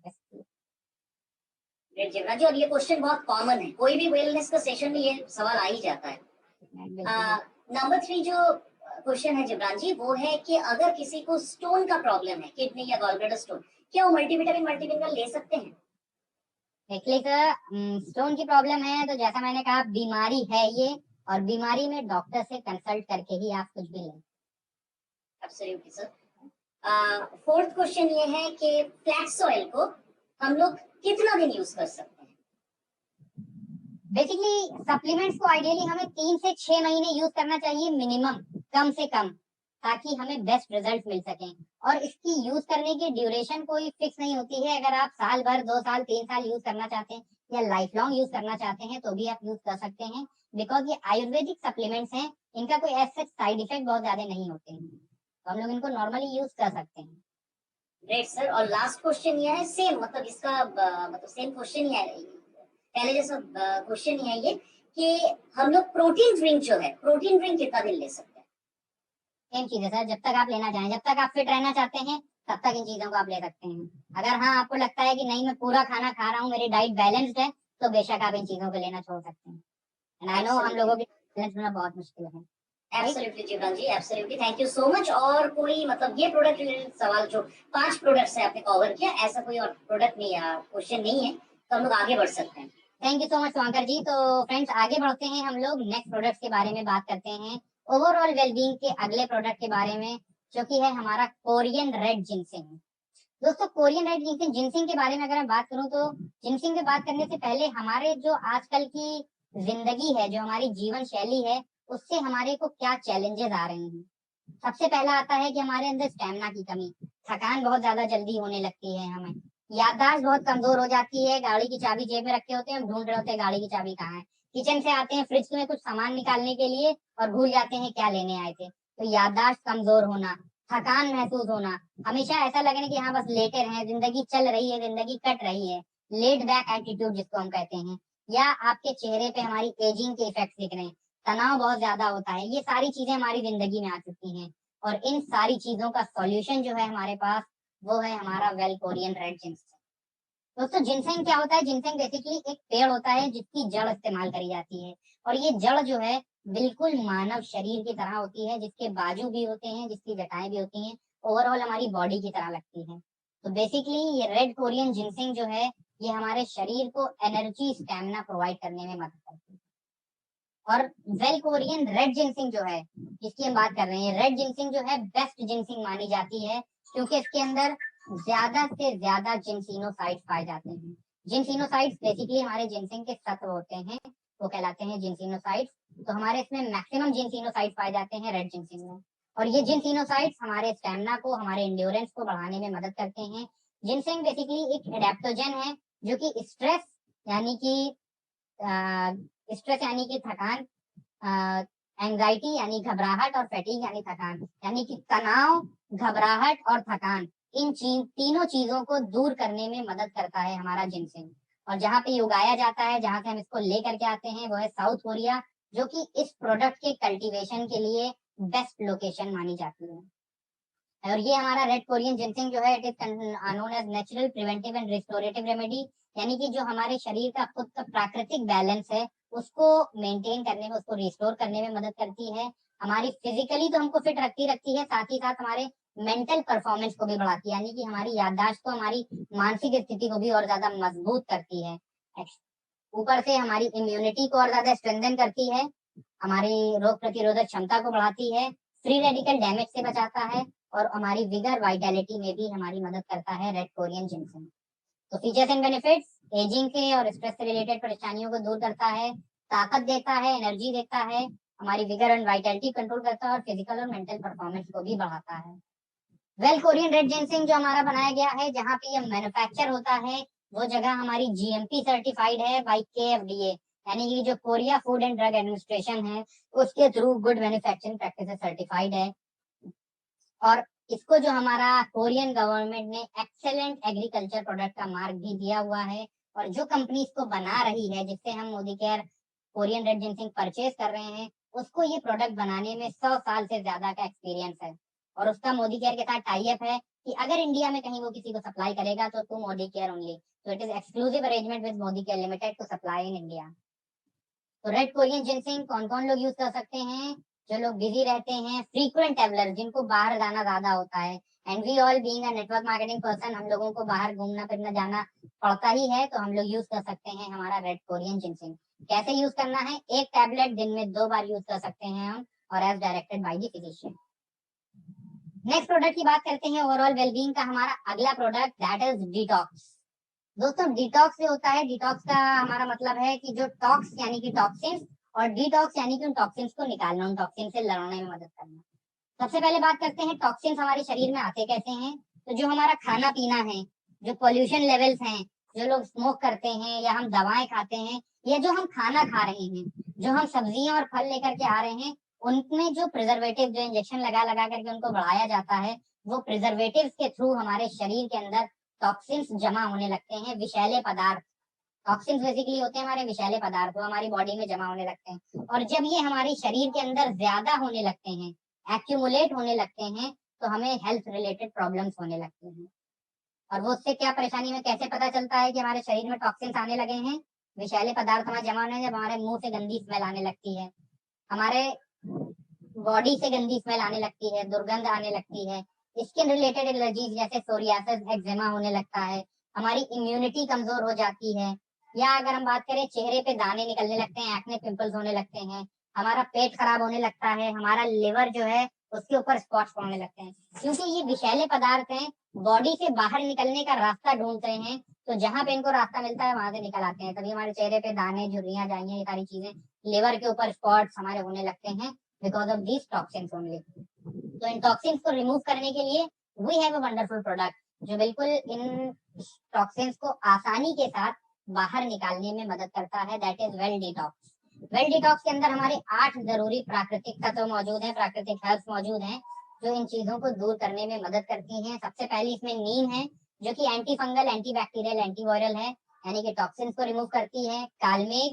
जिब्रान जी, और ये क्वेश्चन बहुत कॉमन है, कोई भी वेलनेस का सेशन में ये सवाल आ ही जाता है। नंबर 3 जो क्वेश्चन है जिब्रान जी, वो है कि अगर किसी को स्टोन का प्रॉब्लम है, किडनी या गॉलब्लैडर स्टोन, क्या वो मल्टीविटामिन मल्टीमिनरल ले सकते हैं?
देखिए सर, स्टोन की प्रॉब्लम है तो जैसा मैंने कहा बीमारी है ये, और बीमारी में डॉक्टर से कंसल्ट करके ही आप कुछ भी लें।
Absolutely sir. फोर्थ क्वेश्चन ये है कि फ्लैक्स ऑयल को हम लोग कितना दिन यूज कर सकते हैं?
बेसिकली सप्लीमेंट्स को आइडियली हमें 3 से 6 महीने यूज करना चाहिए मिनिमम, कम से कम, ताकि हमें बेस्ट रिजल्ट मिल सके। और इसकी यूज करने की ड्यूरेशन कोई फिक्स नहीं होती है। अगर आप साल भर, 2 साल, 3 साल यूज करना चाहते हैं या लाइफ लॉन्ग यूज करना चाहते हैं तो भी आप यूज कर सकते हैं, बिकॉज ये आयुर्वेदिक सप्लीमेंट्स हैं, इनका कोई ऐसे साइड इफेक्ट बहुत ज्यादा नहीं होते हैं, तो हम लोग इनको नॉर्मली यूज कर सकते हैं।
Great sir. और लास्ट क्वेश्चन ये है, सेम मतलब इसका मतलब सेम क्वेश्चन ही है, पहले जैसा क्वेश्चन ही है ये, कि हम लोग प्रोटीन ड्रिंक जो है, प्रोटीन ड्रिंक कितना दिन ले सकते हैं?
सेम चीज है सर, जब तक आप लेना चाहें, जब तक आप फिट रहना चाहते हैं तब तक इन चीजों को आप ले सकते हैं। अगर हाँ आपको लगता है कि नहीं मैं पूरा खाना खा रहा हूँ, मेरी डाइट बैलेंस्ड है, तो बेशक आप इन चीजों को लेना छोड़ सकते हैं। एंड आई नो हम लोगों की बैलेंस होना बहुत मुश्किल है।
Absolutely Jibran ji, absolutely, thank you so much. और कोई मतलब ये प्रोडक्ट रिलेटेड सवाल, जो 5 प्रोडक्ट्स है आपने कवर किया, ऐसा कोई और प्रोडक्ट नहीं है, क्वेश्चन नहीं है, तो हम लोग आगे बढ़ सकते हैं।
Thank you so much Suvankar जी। तो फ्रेंड्स आगे बढ़ते हैं, हम लोग नेक्स्ट प्रोडक्ट्स के बारे में बात करते हैं, ओवरऑल वेलबींग के अगले प्रोडक्ट के बारे में, जो कि है हमारा कोरियन रेड जिनसिंग। दोस्तों कोरियन रेड जिनसिंग, जिनसिंग के बारे में अगर मैं बात करूं तो जिनसिंग की बात करने से पहले हमारे जो आजकल की जिंदगी है, जो हमारी जीवन शैली है, उससे हमारे को क्या चैलेंजेस आ रहे हैं। सबसे पहला आता है कि हमारे अंदर स्टेमिना की कमी, थकान बहुत ज्यादा जल्दी होने लगती है, हमें याददाश्त बहुत कमजोर हो जाती है। गाड़ी की चाबी जेब में रखे होते हैं, हम ढूंढ रहे होते हैं गाड़ी की चाबी कहाँ है। किचन से आते हैं फ्रिज में कुछ सामान निकालने के लिए और भूल जाते हैं क्या लेने आए थे। तो याददाश्त कमजोर होना, थकान महसूस होना, हमेशा ऐसा लगने कि हाँ बस लेटे रहे, जिंदगी चल रही है, जिंदगी कट रही है, लेट बैक एटीट्यूड जिसको हम कहते हैं, या आपके चेहरे पे हमारी एजिंग के इफेक्ट दिख रहे हैं, तनाव बहुत ज्यादा होता है, ये सारी चीजें हमारी जिंदगी में आ चुकी हैं। और इन सारी चीजों का सॉल्यूशन जो है हमारे पास, वो है हमारा वेल कोरियन रेड जिनसेंग। दोस्तों जिनसेंग क्या होता है? जिनसेंग बेसिकली एक पेड़ होता है जिसकी जड़ इस्तेमाल करी जाती है, और ये जड़ जो है बिल्कुल मानव शरीर की तरह होती है, जिसके बाजू भी होते हैं, जिसकी जटाएं भी होती हैं, ओवरऑल हमारी बॉडी की तरह लगती है। तो बेसिकली ये रेड कोरियन जिनसेंग जो है, ये हमारे शरीर को एनर्जी, स्टेमिना प्रोवाइड करने में मदद करती है। और वेलकोरियन रेड जिनसिंग जो है, इसकी हम बात कर रहे हैं, रेड जिनसिंग जो है बेस्ट जिनसिंग मानी जाती है, क्योंकि इसके अंदर ज्यादा से ज्यादा जिनसिनोसाइड्स पाए जाते हैं। जिनसिनोसाइड्स बेसिकली हमारे जिनसिंग के तत्व होते हैं, वो कहलाते हैं जिनसिनोसाइड्स। तो हमारे इसमें मैक्सिमम जिनसिनोसाइड्स पाए जाते हैं रेड जिनसिंग में, और ये जिनसिनोसाइड्स हमारे स्टेमिना को, हमारे एंड्योरेंस को बढ़ाने में मदद करते हैं। जिनसिंग बेसिकली एक एडेप्टोजन है जो कि स्ट्रेस यानी कि थकान, एंजाइटी यानी घबराहट, और फैटीग यानी थकान, यानी कि तनाव, घबराहट और थकान, इन तीनों चीजों को दूर करने में मदद करता है हमारा जिनसिंग। और जहाँ पे ये उगाया जाता है, जहाँ से हम इसको लेकर के आते हैं, वो है साउथ कोरिया, जो कि इस प्रोडक्ट के कल्टीवेशन के लिए बेस्ट लोकेशन मानी जाती है। और ये हमारा रेड कोरियन जिनसिंग जो है, it is known as natural preventive and restorative remedy, यानी कि जो हमारे शरीर का खुद का प्राकृतिक बैलेंस है उसको मेंटेन करने में, उसको रिस्टोर करने में मदद करती है। हमारी फिजिकली तो हमको फिट रखती है, साथ ही साथ हमारे मेंटल परफॉर्मेंस को भी बढ़ाती है, यानी कि हमारी याददाश्त को, हमारी मानसिक स्थिति को भी और ज्यादा मजबूत करती है। ऊपर से हमारी इम्यूनिटी को और ज्यादा स्ट्रेंथन करती है, हमारी रोग प्रतिरोधक क्षमता को बढ़ाती है, फ्री रेडिकल डैमेज से बचाता है, और हमारी विगर वाइटैलिटी में भी हमारी मदद करता है रेड कोरियन जिनसिंग। तो फीचर्स एंड बेनिफिट्स, एजिंग के और स्ट्रेस से रिलेटेड परेशानियों को दूर करता है, ताकत देता है, एनर्जी देता है, हमारी विगर एंड वाइटैलिटी कंट्रोल करता है, और फिजिकल और मेंटल परफॉर्मेंस को भी बढ़ाता है। वेल कोरियन रेड जिनसिंग जो हमारा बनाया गया है, जहाँ पे ये मैन्युफैक्चर होता है, वो जगह हमारी जीएमपी सर्टिफाइड है बाई केएफडीए, यानी कि जो Korea food and drug administration है, उसके through good manufacturing practices certified है। और इसको जो हमारा कोरियन गवर्नमेंट ने एक्सेलेंट एग्रीकल्चर प्रोडक्ट का मार्क भी दिया हुआ है। और जो कंपनी इसको बना रही है, जिससे हम Modi care Korean red ginseng purchase कर रहे हैं, उसको ये प्रोडक्ट बनाने में 100 साल से ज्यादा का एक्सपीरियंस है, और उसका मोदी केयर के साथ टाई अप है कि अगर इंडिया में कहीं वो किसी को सप्लाई करेगा तो टू मोदी केयर ओनली। तो it is exclusive arrangement with Modi Care limited to supply in India. तो रेड कोरियन जिनसिंग कौन कौन लोग यूज कर सकते हैं? जो लोग बिजी रहते हैं, फ्रीक्वेंट ट्रैवलर, जिनको बाहर जाना ज्यादा होता है, and we all being a network marketing person, हम लोगों को बाहर घूमना फिरना जाना पड़ता ही है, तो हम लोग यूज कर सकते हैं हमारा रेड कोरियन जिनसिंग। कैसे यूज करना है? एक टैबलेट दिन में 2 बार यूज कर सकते हैं हम, और as directed by the physician. Next product की बात करते हैं, ओवरऑल वेलबींग का हमारा अगला प्रोडक्ट, दैट इज डिटॉक्स। दोस्तों डिटॉक्स से होता है, डिटॉक्स का हमारा मतलब है कि जो टॉक्स यानी कि टॉक्सिन्स, और डिटॉक्स यानी कि उन टॉक्सिन्स को निकालना, उन टॉक्सिन से लड़ने में मदद करना। सबसे पहले बात करते हैं टॉक्सिन्स हमारे शरीर में आते कैसे हैं। तो जो हमारा खाना पीना है, जो पोल्यूशन लेवल्स हैं, जो लोग स्मोक करते हैं, या हम दवाएं खाते हैं, या जो हम खाना खा रहे हैं, जो हम सब्जियां और फल लेकर के आ रहे हैं, उनमें जो प्रिजर्वेटिव, जो इंजेक्शन लगा लगा करके उनको बढ़ाया जाता है, वो प्रिजर्वेटिव के थ्रू हमारे शरीर के अंदर टॉक्सिन्स जमा होने लगते हैं, विषैले पदार्थ। टॉक्सिन्स बेसिकली होते हैं हमारे विषैले पदार्थ, वो हमारी बॉडी में जमा होने लगते हैं, और जब ये हमारे शरीर के अंदर ज्यादा होने लगते हैं, एक्यूमुलेट होने लगते हैं, तो हमें हेल्थ रिलेटेड प्रॉब्लम्स होने लगते हैं। और वो उससे क्या परेशानी में कैसे पता चलता है कि हमारे शरीर में टॉक्सिन्स आने लगे हैं, विषैले पदार्थ हमारे जमा होने, जब हमारे मुंह से गंदी स्मेल आने लगती है, हमारे बॉडी से गंदी स्मेल आने लगती है, दुर्गंध आने लगती है, स्किन रिलेटेड एलर्जीज जैसे सोरियासिस, एक्जिमा होने लगता है, हमारी इम्यूनिटी कमजोर हो जाती है, या अगर हम बात करें चेहरे पे दाने निकलने लगते हैं, एक्ने पिंपल्स होने लगते हैं, हमारा पेट खराब होने लगता है, हमारा लिवर जो है उसके ऊपर स्पॉट्स पड़ने लगते हैं, क्योंकि ये विषैले पदार्थ हैं, बॉडी से बाहर निकलने का रास्ता ढूंढते हैं, तो जहां पे इनको रास्ता मिलता है वहां से निकल आते हैं, तभी हमारे चेहरे पे दाने, झुर्रियां, जाइयां, ये सारी चीजें, लिवर के ऊपर स्पॉट्स हमारे होने लगते हैं because of these toxins only. तो इन टॉक्सिन्स को रिमूव करने के लिए we have a wonderful product जो बिल्कुल इन टॉक्सिन्स को आसानी के साथ बाहर निकालने में मदद करता है, that is well detox. Well detox के अंदर हमारे 8 जरूरी प्राकृतिक तत्व मौजूद हैं, प्राकृतिक हर्ब्स मौजूद हैं, जो इन चीजों को दूर करने में मदद करती हैं। सबसे पहले इसमें नीम है, जो कि anti fungal, anti bacterial, anti viral है, यानी कि टॉक्सिन्स को रिमूव करती है। कालमेघ,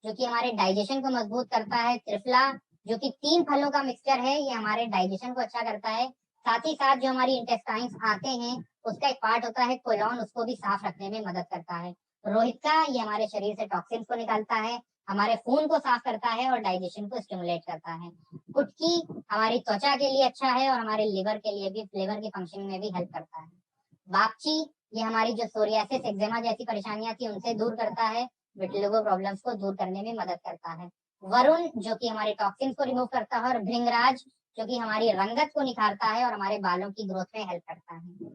जो कि हमारे डाइजेशन को मजबूत करता है। त्रिफला, जो कि 3 फलों का मिक्सचर है, ये हमारे डाइजेशन को अच्छा करता है। साथ ही साथ जो हमारी इंटेस्टाइन्स आते हैं, उसका एक पार्ट होता है कोलॉन, उसको भी साफ रखने में मदद करता है। रोहित का, ये हमारे शरीर से टॉक्सिन्स को निकालता है, हमारे खून को साफ करता है और डाइजेशन को स्टिमुलेट करता है। कुटकी हमारी त्वचा के लिए अच्छा है और हमारे लिवर के लिए भी, लिवर के फंक्शन में भी हेल्प करता है। बापची, ये हमारी जो सोरियासिस, एक्जिमा जैसी परेशानियां थी उनसे दूर करता है, विटिलिगो प्रॉब्लम्स को दूर करने में मदद करता है। वरुण जो कि हमारे टॉक्सिन्स को रिमूव करता है, और भृंगराज जो कि हमारी रंगत को निखारता है और हमारे बालों की ग्रोथ में हेल्प करता है।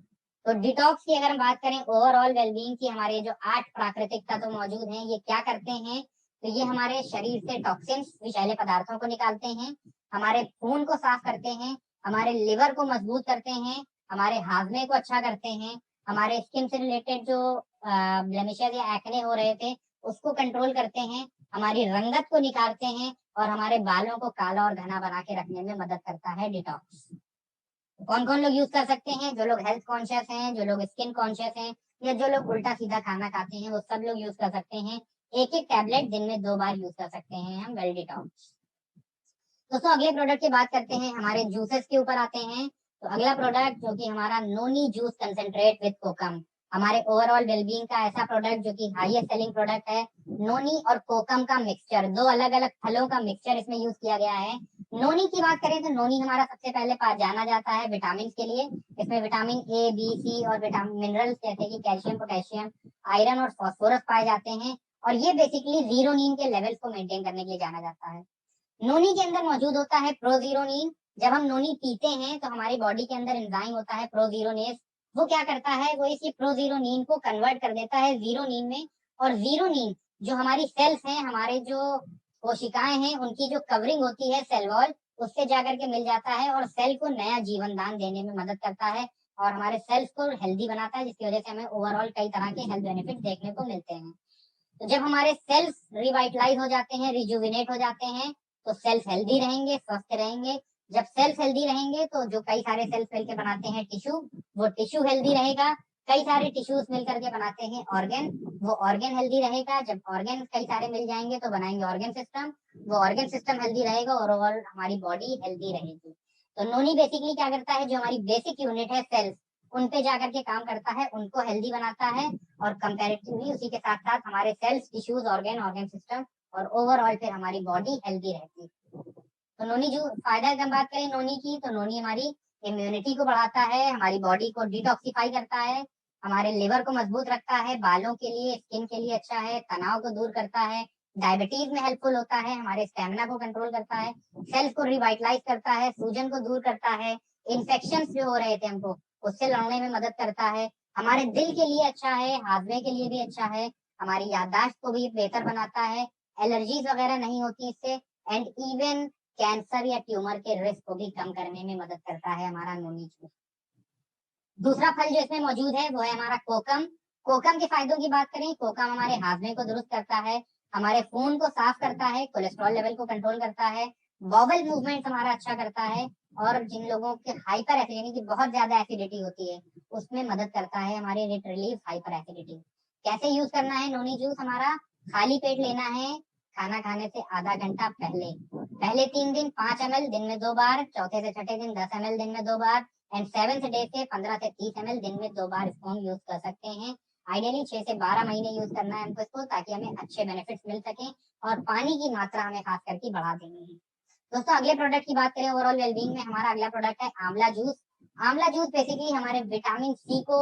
तो डिटॉक्स की अगर हम बात करें ओवरऑल वेलबींग की, हमारे जो 8 प्राकृतिक तत्व मौजूद हैं, ये क्या करते हैं? तो ये हमारे शरीर से टॉक्सिन्स, विषैले पदार्थों को निकालते हैं, हमारे खून को साफ करते हैं, हमारे लिवर को मजबूत करते हैं, हमारे हाजमे को अच्छा करते हैं, हमारे स्किन से रिलेटेड जो ब्लेमिशेस या एक्ने हो रहे थे उसको कंट्रोल करते हैं, हमारी रंगत को निखारते हैं और हमारे बालों को काला और घना बना के रखने में मदद करता है डिटॉक्स। कौन कौन लोग यूज कर सकते हैं? जो लोग हेल्थ कॉन्शियस हैं, जो लोग स्किन कॉन्शियस हैं, या जो लोग उल्टा सीधा खाना खाते हैं, वो सब लोग यूज कर सकते हैं। एक एक टैबलेट दिन में 2 बार यूज कर सकते हैं हम वेल डिटॉक्स। दोस्तों अगले प्रोडक्ट की बात करते हैं, हमारे जूसेस के ऊपर आते हैं। तो अगला प्रोडक्ट जो कि हमारा नोनी जूस कंसेंट्रेट विद कोकम, हमारे ओवरऑल वेलबींग का ऐसा प्रोडक्ट जो कि हाईएस्ट सेलिंग प्रोडक्ट है। नोनी और कोकम का मिक्सचर, 2 अलग अलग फलों का मिक्सचर इसमें यूज किया गया है। नोनी की बात करें तो नोनी हमारा सबसे पहले जाना जाता है विटामिन के लिए। इसमें विटामिन ए, बी, सी और विटामिन मिनरल्स जैसे कि कैल्शियम, पोटेशियम, आयरन और फास्फोरस पाए जाते हैं, और ये बेसिकली जीरोनीन के लेवल्स को मेंटेन करने के लिए जाना जाता है। नोनी के अंदर मौजूद होता है प्रोजीरोनिन। जब हम नोनी पीते हैं तो हमारी बॉडी के अंदर एंजाइम होता है प्रोजीरोनेस, वो क्या करता है, वो इसी प्रोजीरोनिन को कन्वर्ट कर देता है जीरोनिन में। और जीरोनिन जो हमारी सेल्स हैं, हमारे जो कोशिकाएं हैं, उनकी जो कवरिंग होती है सेल वॉल, उससे जाकर के मिल जाता है और सेल को नया जीवन दान देने में मदद करता है और हमारे सेल्स को हेल्दी बनाता है, जिसकी वजह से हमें ओवरऑल कई तरह के हेल्थ बेनिफिट देखने को मिलते हैं। तो जब हमारे सेल्स रिवाइटलाइज हो जाते हैं, रिजुविनेट हो जाते हैं, तो सेल्स हेल्दी रहेंगे, स्वस्थ रहेंगे। जब सेल्स हेल्दी रहेंगे तो जो कई सारे सेल्स मिलकर बनाते हैं टिश्यू, वो टिश्यू हेल्दी रहेगा। कई सारे टिश्यूज मिलकर के बनाते हैं ऑर्गन, वो ऑर्गन हेल्दी रहेगा। जब ऑर्गन कई सारे मिल जाएंगे तो बनाएंगे ऑर्गन सिस्टम, वो ऑर्गन सिस्टम हेल्दी रहेगा और ओवरऑल हमारी बॉडी हेल्दी रहेगी। तो नोनी बेसिकली क्या करता है, जो हमारी बेसिक यूनिट है सेल्स, उन पे जाकर के काम करता है, उनको हेल्दी बनाता है, और कंपैरेटिवली उसी के साथ साथ हमारे सेल्स, टिश्यूज, ऑर्गन सिस्टम और ओवरऑल फिर हमारी बॉडी हेल्दी रहती है। तो नोनी जो फायदा की हम बात करें नोनी की, तो नोनी हमारी इम्यूनिटी को बढ़ाता है, हमारी बॉडी को डिटॉक्सिफाई करता है, हमारे लिवर को मजबूत रखता है, बालों के लिए, स्किन के लिए अच्छा है, तनाव को दूर करता है, डायबिटीज में हेल्पफुल होता है, हमारे स्टेमिना को कंट्रोल करता है, सेल्स को रिवाइटलाइज करता है, सूजन को दूर करता है, इन्फेक्शन जो हो रहे थे हमको उससे लड़ने में मदद करता है, हमारे दिल के लिए अच्छा है, हाजमे के लिए भी अच्छा है, हमारी याददाश्त को भी बेहतर बनाता है, एलर्जीज वगैरह नहीं होती इससे, एंड इवन कैंसर या ट्यूमर के रिस्क को भी कम करने में मदद करता है हमारा नोनी जूस। दूसरा फल जो इसमें मौजूद है वो है हमारा कोकम। कोकम के फायदों की बात करें, कोकम हमारे हाजमे को दुरुस्त करता है, हमारे खून को साफ करता है, कोलेस्ट्रॉल लेवल को कंट्रोल करता है, बॉवल मूवमेंट हमारा अच्छा करता है, और जिन लोगों के हाइपर एसिडिटी यानी कि बहुत ज्यादा एसिडिटी होती है उसमें मदद करता है, हमारे रिलीफ हाइपर एसिडिटी। कैसे यूज करना है नोनी जूस? हमारा खाली पेट लेना है, खाना खाने से आधा घंटा पहले। पहले 3 दिन 5 ml दिन में 2 बार, चौथे से छठे दिन 10 ml दिन में 2 बार, एंड 7th डे से 15 से 30 ml दिन में 2 बार इसको हम यूज कर सकते हैं। आइडियली 6 से 12 महीने यूज करना है हमको इसको, ताकि हमें अच्छे बेनिफिट्स मिल सके, और पानी की मात्रा हमें खास करके बढ़ा देनी है। दोस्तों अगले प्रोडक्ट की बात करें ओवरऑल वेलबींग में, हमारा अगला प्रोडक्ट है आंवला जूस। आंवला जूस बेसिकली हमारे विटामिन सी को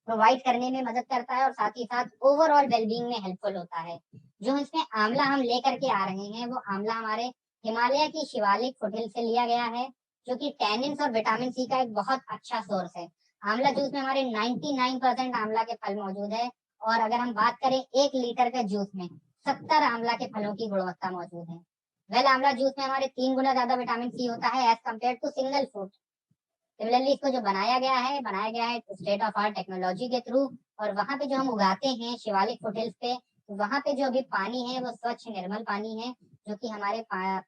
प्रोवाइड करने में मदद करता है और साथ ही साथ ओवरऑल वेलबींग में हेल्पफुल होता है। जो इसमें आंवला हम लेकर के आ रहे हैं वो आंवला हमारे हिमालय की शिवालिक फुटहिल से लिया गया है, जो कि टैनिन्स और विटामिन सी का एक बहुत अच्छा सोर्स है। आंवला जूस में हमारे 99% आंवला के फल मौजूद है, और अगर हम बात करें 1 लीटर के जूस में 70 आंवला के फलों की गुणवत्ता मौजूद है। वेल आंवला जूस में हमारे 3 गुना ज्यादा विटामिन सी होता है as compare to single fruit. Similarly इसको जो बनाया गया है स्टेट ऑफ आर्ट टेक्नोलॉजी के थ्रू, और वहां पे जो हम उगाते हैं शिवालिक फुटहिल्स पे, तो वहां पे जो अभी पानी है वो स्वच्छ निर्मल पानी है, जो कि हमारे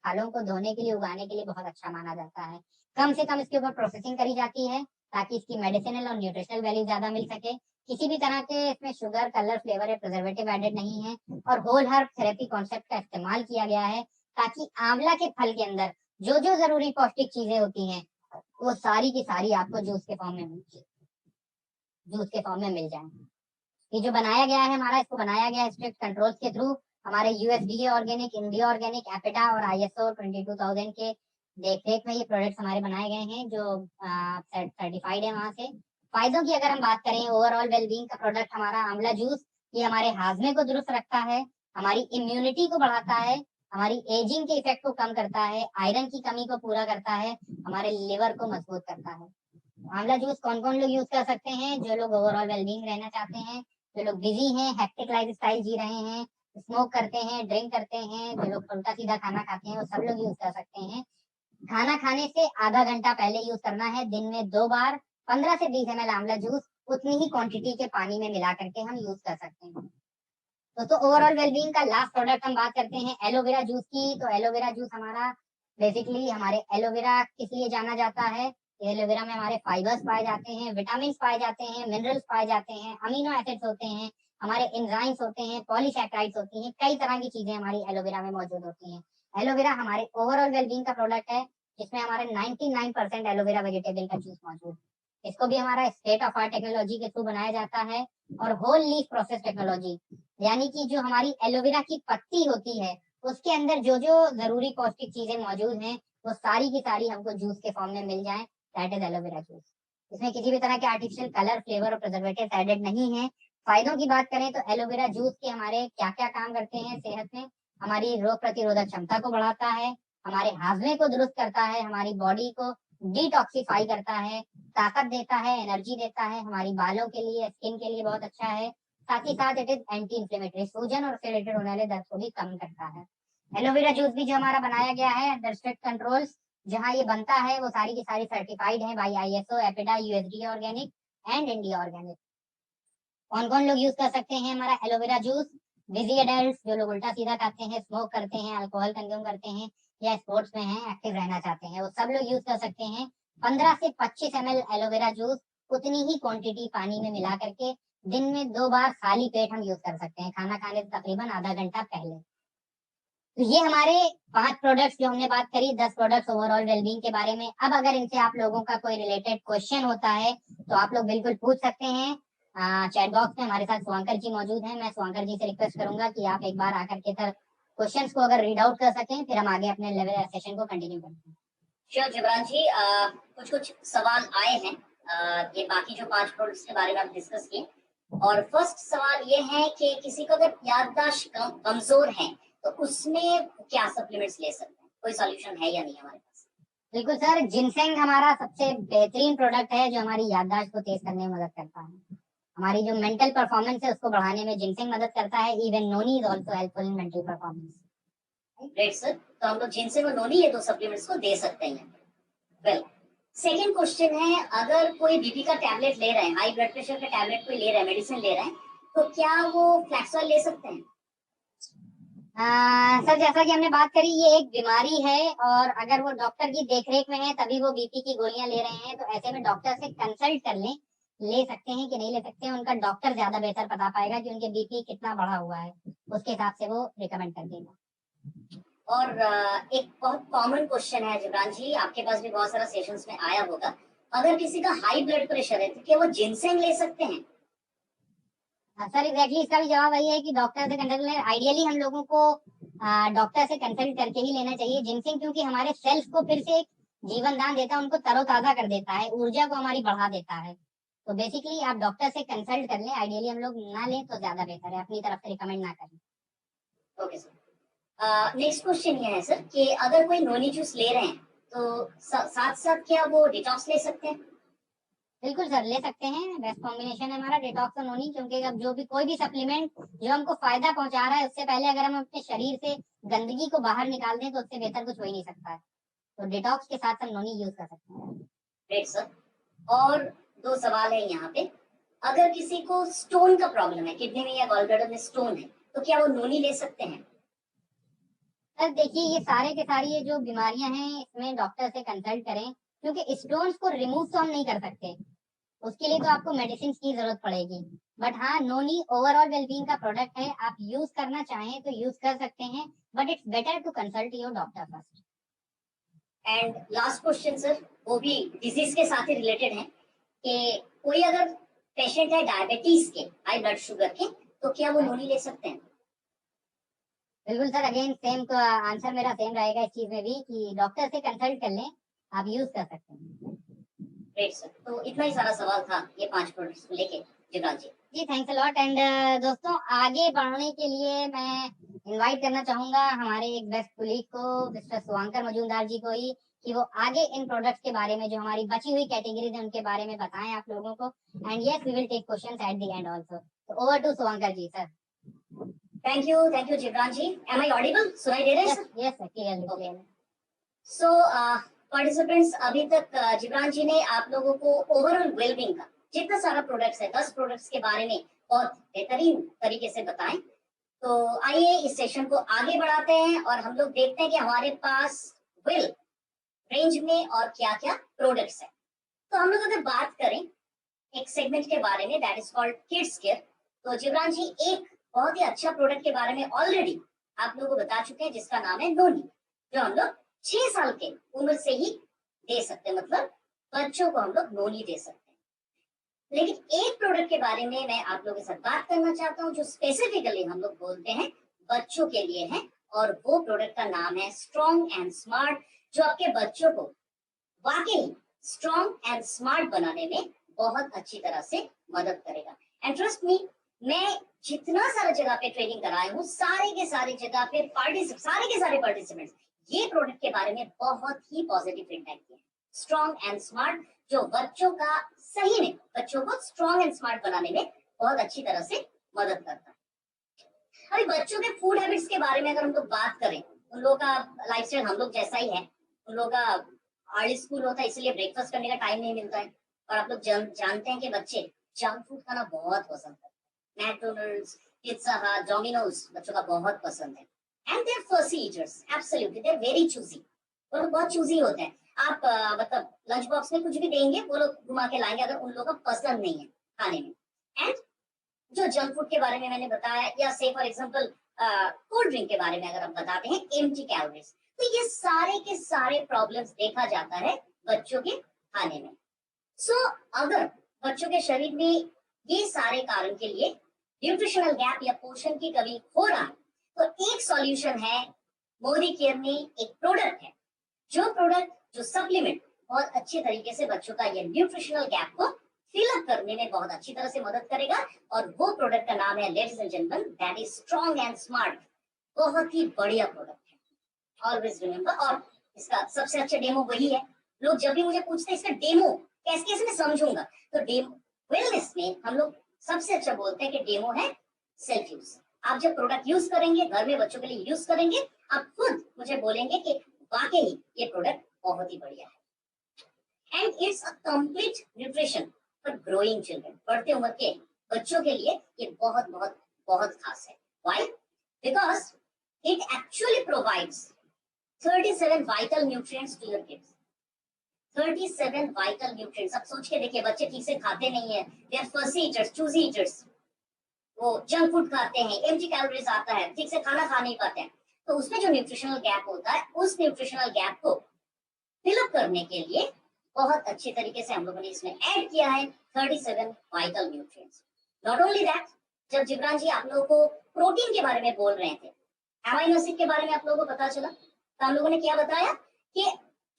फलों को धोने के लिए, उगाने के लिए बहुत अच्छा माना जाता है। कम से कम इसके ऊपर प्रोसेसिंग करी जाती है ताकि इसकी मेडिसिनल और न्यूट्रिशनल वैल्यू ज्यादा मिल सके। किसी भी तरह के इसमें शुगर, कलर, फ्लेवर या प्रिजर्वेटिव एडेड नहीं है, और होल हर्ब थेरेपी कॉन्सेप्ट का इस्तेमाल किया गया है, ताकि आंवला के फल के अंदर जो जो जरूरी पौष्टिक चीजें होती हैं वो सारी की सारी आपको जूस के फॉर्म में मिल जाए। ये जो बनाया गया है हमारा, इसको बनाया गया है स्ट्रिक्ट कंट्रोल्स के थ्रू। हमारे USDA organic, India organic, APEDA और आईएसओ 22000 के देखरेख में ये प्रोडक्ट्स हमारे बनाए गए हैं, जो सर्टिफाइड है वहां से। फायदों की अगर हम बात करें, ओवरऑल वेलबींग का प्रोडक्ट हमारा आंवला जूस, ये हमारे हाजमे को दुरुस्त रखता है, हमारी इम्यूनिटी को बढ़ाता है, हमारी एजिंग के इफेक्ट को कम करता है, आयरन की कमी को पूरा करता है, हमारे लिवर को मजबूत करता है। आंवला जूस कौन कौन लोग यूज कर सकते हैं? जो लोग ओवरऑल वेलबींग रहना चाहते हैं, जो लोग बिजी हैं, हेक्टिक लाइफ स्टाइल जी रहे हैं, स्मोक करते हैं, ड्रिंक करते हैं, जो लोग उल्टा सीधा खाना खाते हैं, वो सब लोग यूज कर सकते हैं। खाना खाने से आधा घंटा पहले यूज करना है, दिन में 2 बार 15 से 20 ml आंवला जूस उतनी ही क्वांटिटी के पानी में मिला करके हम यूज कर सकते हैं। दोस्तों ओवरऑल वेलबींग का लास्ट प्रोडक्ट हम बात करते हैं एलोवेरा जूस की। तो एलोवेरा जूस हमारा बेसिकली हमारे एलोवेरा किस लिए जाना जाता है? एलोवेरा में हमारे फाइबर्स पाए जाते हैं, विटामिन पाए जाते हैं, मिनरल्स पाए जाते हैं, अमीनो एसिड्स होते हैं, हमारे एंजाइम्स होते हैं, पॉलीसैकेराइड्स होती हैं, कई तरह की चीजें हमारी एलोवेरा में मौजूद होती हैं। एलोवेरा हमारे ओवरऑल वेलबींग का प्रोडक्ट है, जिसमें हमारे 99% एलोवेरा वेजिटेबल का जूस मौजूद है। इसको भी हमारा स्टेट ऑफ आर्ट टेक्नोलॉजी के थ्रू बनाया जाता है, और होल लीफ प्रोसेस टेक्नोलॉजी, यानी कि जो हमारी एलोवेरा की पत्ती होती है उसके अंदर जो जो जरूरी पौष्टिक चीजें मौजूद हैं वो सारी की सारी हमको जूस के फॉर्म में मिल जाए, दैट इज एलोवेरा जूस। इसमें किसी भी तरह के आर्टिफिशियल कलर, फ्लेवर और प्रिजर्वेटिव एडेड नहीं है। फायदों की बात करें तो एलोवेरा जूस के हमारे क्या क्या काम करते हैं सेहत में? हमारी रोग प्रतिरोधक क्षमता को बढ़ाता है, हमारे हाजमे को दुरुस्त करता है, हमारी बॉडी को डिटॉक्सिफाई करता है, ताकत देता है, एनर्जी देता है, हमारी बालों के लिए, स्किन के लिए बहुत अच्छा है। साथ ही साथ इट इज एंटी इंफ्लेमेटरी, सूजन और उससे रिलेटेड होने वाले दर्द को भी कम करता है। एलोवेरा जूस भी जो हमारा बनाया गया है अंडर स्ट्रिक्ट कंट्रोल्स, जहाँ ये बनता है वो सारी की सारी सर्टिफाइड है by ISO, APEDA, USD organic and India organic. कौन कौन लोग यूज कर सकते हैं हमारा एलोवेरा जूस? बिजी एडल्ट, जो लोग उल्टा सीधा खाते हैं, स्मोक करते हैं, अल्कोहल कंज्यूम करते हैं, या स्पोर्ट्स में हैं, एक्टिव रहना चाहते हैं, वो सब लोग यूज कर सकते हैं। 15 से 25 ml एलोवेरा जूस उतनी ही क्वांटिटी पानी में मिला करके दिन में 2 बार खाली पेट हम यूज कर सकते हैं, खाना खाने से तकरीबन आधा घंटा पहले। तो ये हमारे 5 प्रोडक्ट्स जो हमने बात करी, 10 प्रोडक्ट्स ओवरऑल वेलबींग के बारे में। अब अगर इनसे आप लोगों का कोई रिलेटेड क्वेश्चन होता है तो आप लोग बिल्कुल पूछ सकते हैं। चैट बॉक्स में हमारे साथ सुवांकर जी मौजूद हैं, मैं सुवांकर जी से रिक्वेस्ट करूंगा कि आप एक बार आकर के सर क्वेश्चंस को अगर रीड आउट कर सकें, फिर हम आगे अपने लेवल सेशन को कंटिन्यू करते हैं।
श्योर जिब्रान जी, कुछ कुछ सवाल आए हैं, ये बाकी जो 5 प्रोडक्ट्स के बारे में आप डिस्कस किए। और फर्स्ट सवाल ये है कि किसी को अगर याददाश्त कमजोर है तो उसमें क्या सप्लीमेंट्स ले सकते हैं? कोई सॉल्यूशन है या नहीं हमारे पास?
बिल्कुल सर, जिनसेंग हमारा सबसे बेहतरीन प्रोडक्ट है जो हमारी याददाश्त को तेज करने में मदद करता है। हमारी जो मेंटल परफॉर्मेंस है उसको बढ़ाने में जिनसेंग मदद करता है। Even noni is also helpful in mental performance.
Great sir, तो हम लोग जिनसेंग और नोनी ये 2 सप्लीमेंट्स को दे सकते हैं। वेल, सेकंड क्वेश्चन है, अगर कोई बीपी का टैबलेट ले रहे हैं, हाई ब्लड प्रेशर का टैबलेट कोई ले रहा है, मेडिसिन ले रहा है, तो क्या वो फ्लैक्स ऑयल ले सकते हैं?
सर जैसा कि हमने बात करी, ये एक बीमारी है और अगर वो डॉक्टर की देखरेख में है तभी वो बीपी की गोलियां ले रहे हैं, तो ऐसे में डॉक्टर से कंसल्ट कर लें, ले सकते हैं कि नहीं ले सकते हैं, उनका डॉक्टर ज्यादा बेहतर बता पाएगा कि उनके बीपी कितना बढ़ा हुआ है, उसके हिसाब से वो रिकमेंड कर देगा।
और एक बहुत कॉमन क्वेश्चन है जिब्रान जी, आपके पास भी बहुत सारा सेशंस में आया होगा, अगर किसी का हाई ब्लड प्रेशर है तो क्या वो जिनसेंग ले सकते हैं?
सर एग्जैक्टली इसका भी जवाब वही है कि डॉक्टर से कंसल्ट लें। आइडियली हम लोगों को डॉक्टर से कंसल्ट करके ही लेना चाहिए जिनसेंग, क्योंकि हमारे सेल्स को फिर से एक जीवन दान देता है, उनको तरोताजा कर देता है, ऊर्जा को हमारी बढ़ा देता है। तो बेसिकली आप डॉक्टर से कंसल्ट कर लें, आइडियली हम लोग ना लें तो ज्यादा बेहतर है, अपनी तरफ से रिकमेंड ना करें।
ओके सर, नेक्स्ट क्वेश्चन ये है सर कि अगर कोई नोनी जूस ले रहे हैं तो साथ साथ क्या वो डिटॉक्स ले सकते हैं?
बिल्कुल सर, ले सकते हैं। बेस्ट कॉम्बिनेशन है हमारा डिटॉक्स और नोनी, क्योंकि अब जो भी कोई भी सप्लीमेंट जो हमको फायदा पहुंचा रहा है उससे पहले अगर हम अपने शरीर से गंदगी को बाहर निकाल दें तो उससे बेहतर कुछ हो ही नहीं सकता है। तो डिटॉक्स के साथ हम नोनी यूज कर सकते हैं।
ग्रेट सर, और 2 सवाल है यहाँ पे, अगर किसी को स्टोन का प्रॉब्लम है, किडनी में या गॉलब्लैडर में स्टोन है, तो क्या वो नोनी ले सकते हैं?
सर देखिए, ये सारे के सारी ये जो बीमारियां हैं इसमें डॉक्टर से कंसल्ट करें, क्योंकि स्टोन्स को रिमूव तो हम नहीं कर सकते, उसके लिए तो आपको मेडिसिन की जरूरत पड़ेगी। बट हाँ, नोनी ओवरऑल वेलबींग का प्रोडक्ट है, आप यूज करना चाहें तो यूज कर सकते हैं, but it's better to consult your doctor first.
And last question sir, वो भी डिजीज के साथ ही रिलेटेड है कि कोई अगर पेशेंट है डायबिटीज के, हाई ब्लड शुगर के, तो क्या वो नोनी ले सकते हैं?
बिल्कुल सर, अगेन सेम तो आंसर मेरा सेम रहेगा इस चीज में भी कि डॉक्टर से कंसल्ट कर लें, आप यूज कर सकते हैं।
ग्रेट सर, तो इतना ही सारा सवाल था ये 5 प्रोडक्ट्स को लेके जिब्रान जी।
जी थैंक्स अ लॉट। एंड दोस्तों, आगे बढ़ने के लिए मैं इनवाइट करना चाहूंगा हमारे एक बेस्ट कुलीग को, मिस्टर सुवांकर मजूमदार जी को ही, कि वो आगे इन प्रोडक्ट्स के बारे में, जो हमारी बची हुई कैटेगरीज है उनके बारे में बताएं आप लोगों को। And yes, we will take questions at the end also. तो over to Suvankar ji sir.
Thank you Jibran ji. Am I audible? सुनाई दे रहे हैं sir?
Yes sir, clearly clear.
So participants, अभी तक जिब्रान जी ने आप लोगों को ओवरऑल वेलबींग का जितना सारा प्रोडक्ट्स है, 10 प्रोडक्ट्स के बारे में बहुत बेहतरीन तरीके से बताएं। तो आइए इस सेशन को आगे बढ़ाते हैं और हम लोग देखते हैं कि हमारे पास विल रेंज में और क्या क्या प्रोडक्ट्स है। तो हम लोग अगर बात करें एक सेगमेंट के बारे में, that is called kids care, तो जिब्रान जी एक बहुत ही अच्छा प्रोडक्ट के बारे में ऑलरेडी आप लोगों को बता चुके हैं, जिसका नाम है नोनी, जो हम लोग 6 साल के उम्र से ही दे सकते हैं, मतलब बच्चों को हम लोग नोनी दे सकते हैं। लेकिन एक प्रोडक्ट के बारे में मैं आप लोगों के साथ बात करना चाहता हूँ, जो स्पेसिफिकली हम लोग बोलते हैं बच्चों के लिए है, और वो प्रोडक्ट का नाम है स्ट्रॉन्ग एंड स्मार्ट, जो आपके बच्चों को वाकई स्ट्रॉन्ग एंड स्मार्ट बनाने में बहुत अच्छी तरह से मदद करेगा। एंड ट्रस्ट मी, मैं जितना सारा जगह पे ट्रेनिंग कराया हूँ, सारे के सारे जगह पे पार्टिसिपेंट्स ये प्रोडक्ट के बारे में बहुत ही पॉजिटिव फीडबैक दिया है। स्ट्रॉन्ग एंड स्मार्ट, जो बच्चों का सही में बच्चों को स्ट्रॉन्ग एंड स्मार्ट बनाने में बहुत अच्छी तरह से मदद करता है। अभी बच्चों के फूड हैबिट्स के बारे में अगर हम लोग बात करें, उन लोगों का लाइफस्टाइल हम लोग जैसा ही है, उन लोगों का अर्ली स्कूल होता है, इसलिए ब्रेकफास्ट करने का टाइम नहीं मिलता है। और आप लोग जानते हैं कि बच्चे जंक फूड खाना बहुत पसंद करते हैं। मैकडोनल्ड्स, पिज्जा हट, डोमिनोज बच्चों का बहुत पसंद है। And they are fussy eaters, absolutely they are very choosy. वो लोग बहुत चूजी होते हैं। आप मतलब लंच बॉक्स में कुछ भी देंगे, वो लोग घुमा के लाएंगे अगर उन लोगों का पसंद नहीं है खाने में। एंड जो जंक फूड के बारे में मैंने बताया, या से फॉर एग्जांपल कोल्ड ड्रिंक के बारे में अगर आप बताते हैं, एम्प्टी कैलोरीज, तो ये सारे के सारे प्रॉब्लम्स देखा जाता है बच्चों के खाने में। सो अगर बच्चों के शरीर में ये सारे कारण के लिए न्यूट्रिशनल गैप या पोषण की कमी हो रहा है, तो एक सॉल्यूशन है, मोदी केयर में एक प्रोडक्ट है, जो सप्लीमेंट बहुत अच्छे तरीके से बच्चों का ये न्यूट्रिशनल गैप को फिल अप करने में बहुत अच्छी तरह से मदद करेगा। और वो प्रोडक्ट का नाम है, ladies and gentleman, that is strong and smart. बहुत ही बढ़िया प्रोडक्ट है, ऑलवेज रिमेंबर। और इसका सबसे अच्छा डेमो वही है। लोग जब भी मुझे पूछते हैं इसका डेमो कैसे कैसे मैं समझूंगा, तो डेमो वेलनेस में हम लोग सबसे अच्छा बोलते हैं कि डेमो है सेल्फ यूज। आप जब प्रोडक्ट यूज करेंगे, घर में बच्चों के लिए यूज करेंगे, आप खुद मुझे बोलेंगे कि वाकई ये प्रोडक्ट बहुत ही बढ़िया है। And it's a complete nutrition for growing children, बढ़ते उम्र के बच्चों के लिए ये बहुत बहुत बहुत खास है। Why? Because it actually provides 37 vital nutrients to your kids. 37 vital nutrients. अब सोच के देखिए, बच्चे ठीक से खाते नहीं है, दे are fussy eaters, choosy eaters, वो जंक फूड खाते हैं, एम्प्टी कैलोरीज आता है, ठीक से खाना खा नहीं पाते हैं। तो उसमें जो न्यूट्रिशनल गैप होता है, उस न्यूट्रिशनल गैप को फिलअप करने के लिए बहुत अच्छे तरीके से हम लोगों ने इसमें ऐड किया है 37 vital nutrients. Not only that, जब जिब्रान जी आप लोगों को प्रोटीन के बारे में बोल रहे थे, अमाइनो एसिड के बारे में आप लोगों को पता चला, तो हम लोगों ने क्या बताया कि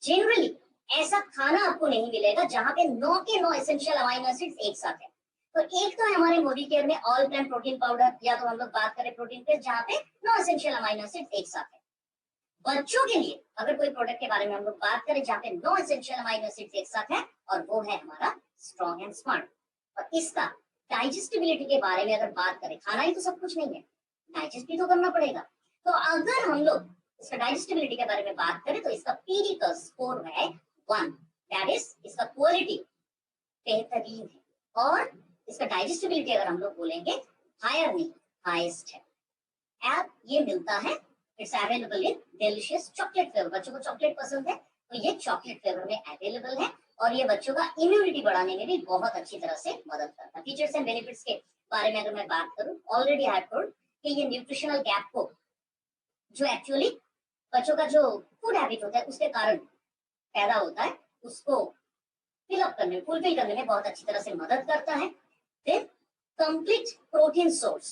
जनरली ऐसा खाना आपको नहीं मिलेगा जहां पे 9 के 9 एसेंशियल अमाइनो एसिड्स एक साथ है। तो एक तो है हमारे मोदी केयर में ऑल प्लांट प्रोटीन पाउडर, या तो हम लोग बात करें प्रोटीन पेस्ट, जहां पे 9 एसेंशियल अमाइनो एसिड्स एक साथ है। बच्चों के लिए अगर कोई प्रोडक्ट के बारे में हम लोग बात करें जहां पे 9 एसेंशियल अमाइनो एसिड्स एक साथ है, और वो है हमारा स्ट्रॉन्ग एंड स्मार्ट। और इसका डाइजेस्टिबिलिटी के बारे में अगर बात करें, खाना ही तो सब कुछ नहीं है, डाइजेस्ट भी तो करना पड़ेगा। तो अगर हम लोग इसका डाइजेस्टिबिलिटी के बारे में बात करें, तो इसका पीडी का स्कोर है 1, दैट इज इसका क्वालिटी बेहतरीन है। और इसका डाइजेस्टिबिलिटी अगर हम लोग बोलेंगे, हायर नहीं, हाईएस्ट है। अब ये मिलता है, it's available in delicious chocolate flavour. बच्चों को चॉकलेट पसंद है, तो ये चॉकलेट फ्लेवर में अवेलेबल है, और ये बच्चों का इम्यूनिटी बढ़ाने में भी बहुत अच्छी तरह से मदद करता है। फीचर्स एंड बेनिफिट्स के बारे में अगर मैं बात करूं, ऑलरेडी आई हैव टोल्ड कि ये न्यूट्रिशनल गैप को, जो एक्चुअली बच्चों का जो फूड हैबिट होता है उसके कारण पैदा होता है, उसको फुलफिल करने में बहुत अच्छी तरह से मदद करता है। फिर कंप्लीट प्रोटीन सोर्स,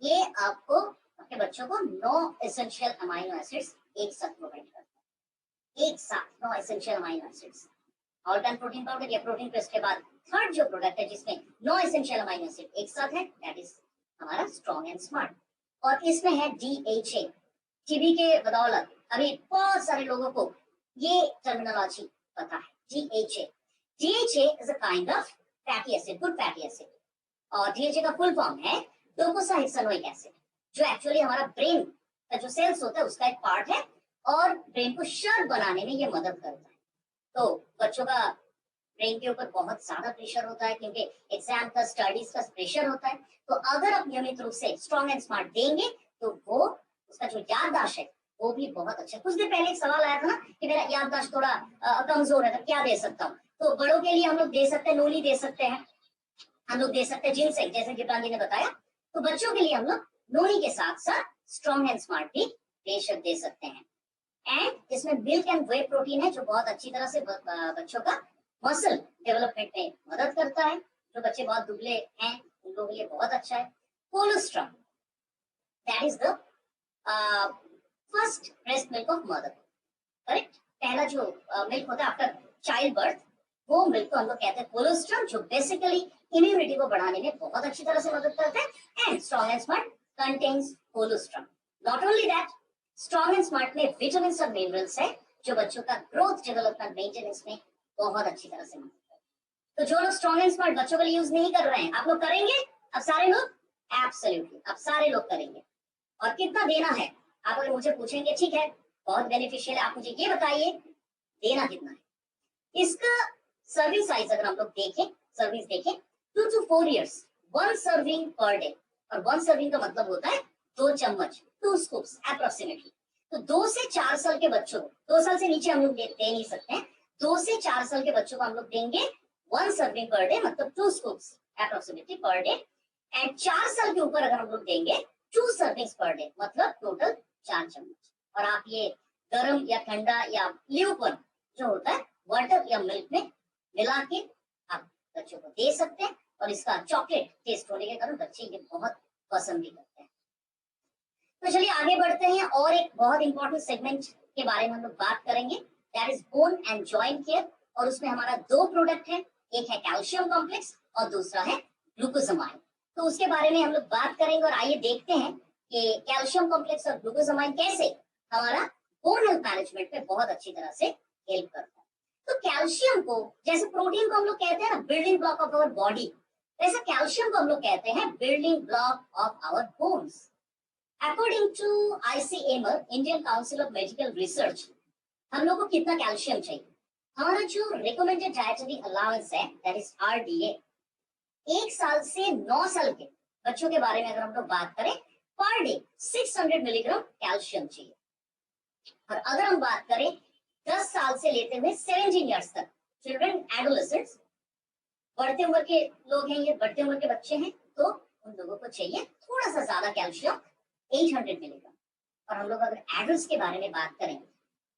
ये आपको आपके बच्चों को 9 एसेंशियल अमाइनो एसिड्स एक साथ प्रोवाइड करता है। एक साथ 9 essential amino acids. All time protein powder या प्रोटीन पेस्ट के बाद थर्ड जो प्रोडक्ट है जिसमें 9 एसेंशियल अमाइनो एसिड एक साथ है, दैट इज हमारा स्ट्रॉन्ग एंड स्मार्ट। और इसमें है DHA। टीबी के बदौलत अभी बहुत सारे लोगों को ये टर्मिनोलॉजी पता है, DHA। DHA is a kind of fatty acid, good fatty acid, और DHA का फुल फॉर्म है डोकोसाहेक्सानोइक एसिड, जो एक्चुअली हमारा ब्रेन का जो सेल्स होता है उसका एक पार्ट है और ब्रेन को शार्प बनाने में ये मदद करता है। तो बच्चों का ब्रेन के ऊपर बहुत ज्यादा प्रेशर होता है क्योंकि एग्जाम का, स्टडीज का प्रेशर होता है। तो अगर आप नियमित रूप से स्ट्रॉन्ग एंड स्मार्ट देंगे तो वो उसका जो याददाश्त है वो भी बहुत अच्छा है। कुछ दिन पहले एक सवाल आया था ना कि मेरा याददाश्त थोड़ा कमजोर है, तो क्या दे सकता हूँ? तो बड़ों के लिए हम लोग दे सकते हैं, नोनी दे सकते हैं, हम लोग दे सकते हैं जिनसेक, जैसे गिब्रान जी ने बताया। तो बच्चों के लिए हम लोग नोनी के साथ साथ स्ट्रॉन्ग एंड स्मार्ट भी बेशक दे सकते हैं। एंड इसमें मिल्क एंड वे प्रोटीन है जो बहुत अच्छी तरह से बच्चों का मसल डेवलपमेंट में मदद करता है। जो बच्चे बहुत दुबले हैं उन लोगों के लिए बहुत अच्छा है। Cholesterol, that is the first breast milk of mother, correct? पहला जो मिल्क होता है आफ्टर चाइल्ड बर्थ, वो मिल्क को हम लोग कहते हैं कोलेस्ट्रॉल, जो बेसिकली इम्यूनिटी को बढ़ाने में बहुत अच्छी तरह से मदद करता है। And strong and smart contains cholesterol. Not only that, strong and smart में विटामिन और मिनरल्स है जो बच्चों का ग्रोथ, डेवलपमेंट, मेंटेनेंस में बहुत अच्छी तरह से मदद करता है। तो जो लोग स्ट्रॉन्ग एंड स्मार्ट बच्चों के लिए यूज नहीं कर रहे हैं, आप लोग करेंगे? अब सारे लोग, एब्सोल्युटली अब सारे लोग करेंगे। और कितना देना है? आप अगर मुझे पूछेंगे, ठीक है बहुत बेनिफिशियल है, आप मुझे ये बताइए देना कितना है। इसका सर्विंग साइज अगर हम लोग देखें, सर्विंग देखें, 2 to 4 years 1 serving per day. और 1 सर्विंग का मतलब होता है 2 चम्मच, 2 स्कूप्स अप्रोक्सीमेटली। तो 2 से 4 साल के बच्चों को, 2 साल से नीचे हम लोग दे नहीं सकते हैं, 2 से 4 साल के बच्चों को हम लोग देंगे 1 सर्विंग पर डे, मतलब 2 scoops approximately per day. And 4 साल के ऊपर अगर हम लोग देंगे 2 सर्विंग्स पर डे, मतलब टोटल 4 चम्मच। और आप ये गर्म या ठंडा या ल्यूकवार्म जो होता है वाटर या मिल्क में मिला के आप बच्चों को दे सकते हैं। और इसका चॉकलेट टेस्ट होने के कारण बच्चे ये बहुत पसंद भी करते हैं। तो चलिए आगे बढ़ते हैं और एक बहुत इंपॉर्टेंट सेगमेंट के बारे में हम लोग बात करेंगे, that is bone and joint care. और उसमें हमारा 2 प्रोडक्ट है, एक है कैल्शियम कॉम्प्लेक्स और दूसरा है ग्लूकोजामाइन। तो उसके बारे में हम लोग बात करेंगे और आइए देखते हैं कि कैल्शियम कॉम्प्लेक्स और ग्लूकोजामाइन कैसे हमारा बोन हेल्थ मैनेजमेंट में बहुत अच्छी तरह से हेल्प करता है। तो कैल्शियम को, जैसे प्रोटीन को हम लोग कहते हैं ना building block of our body, वैसे कैल्शियम को हम लोग कहते हैं building block of our bones. According to ICMR, Indian Council of Medical Research, हम लोग को कितना कैल्शियम चाहिए? हमारा जो रिकमेंडेड डाइटरी अलाउंस है, दैट इज RDA, 1 साल से 9 साल के बच्चों के बारे में अगर हम लोग बात करें, पर डे 600 मिलीग्राम कैल्शियम चाहिए। और अगर हम बात करें 10 साल से लेते हुए 17 ईयर्स तक, चिल्ड्रन एडोलेसेंट्स, बढ़ते उम्र के लोग हैं, ये बढ़ते उम्र के बच्चे हैं, तो उन लोगों को चाहिए थोड़ा सा ज्यादा कैल्शियम, 800 मिलीग्राम। और हम लोग अगर एडल्ट्स के बारे में बात करें,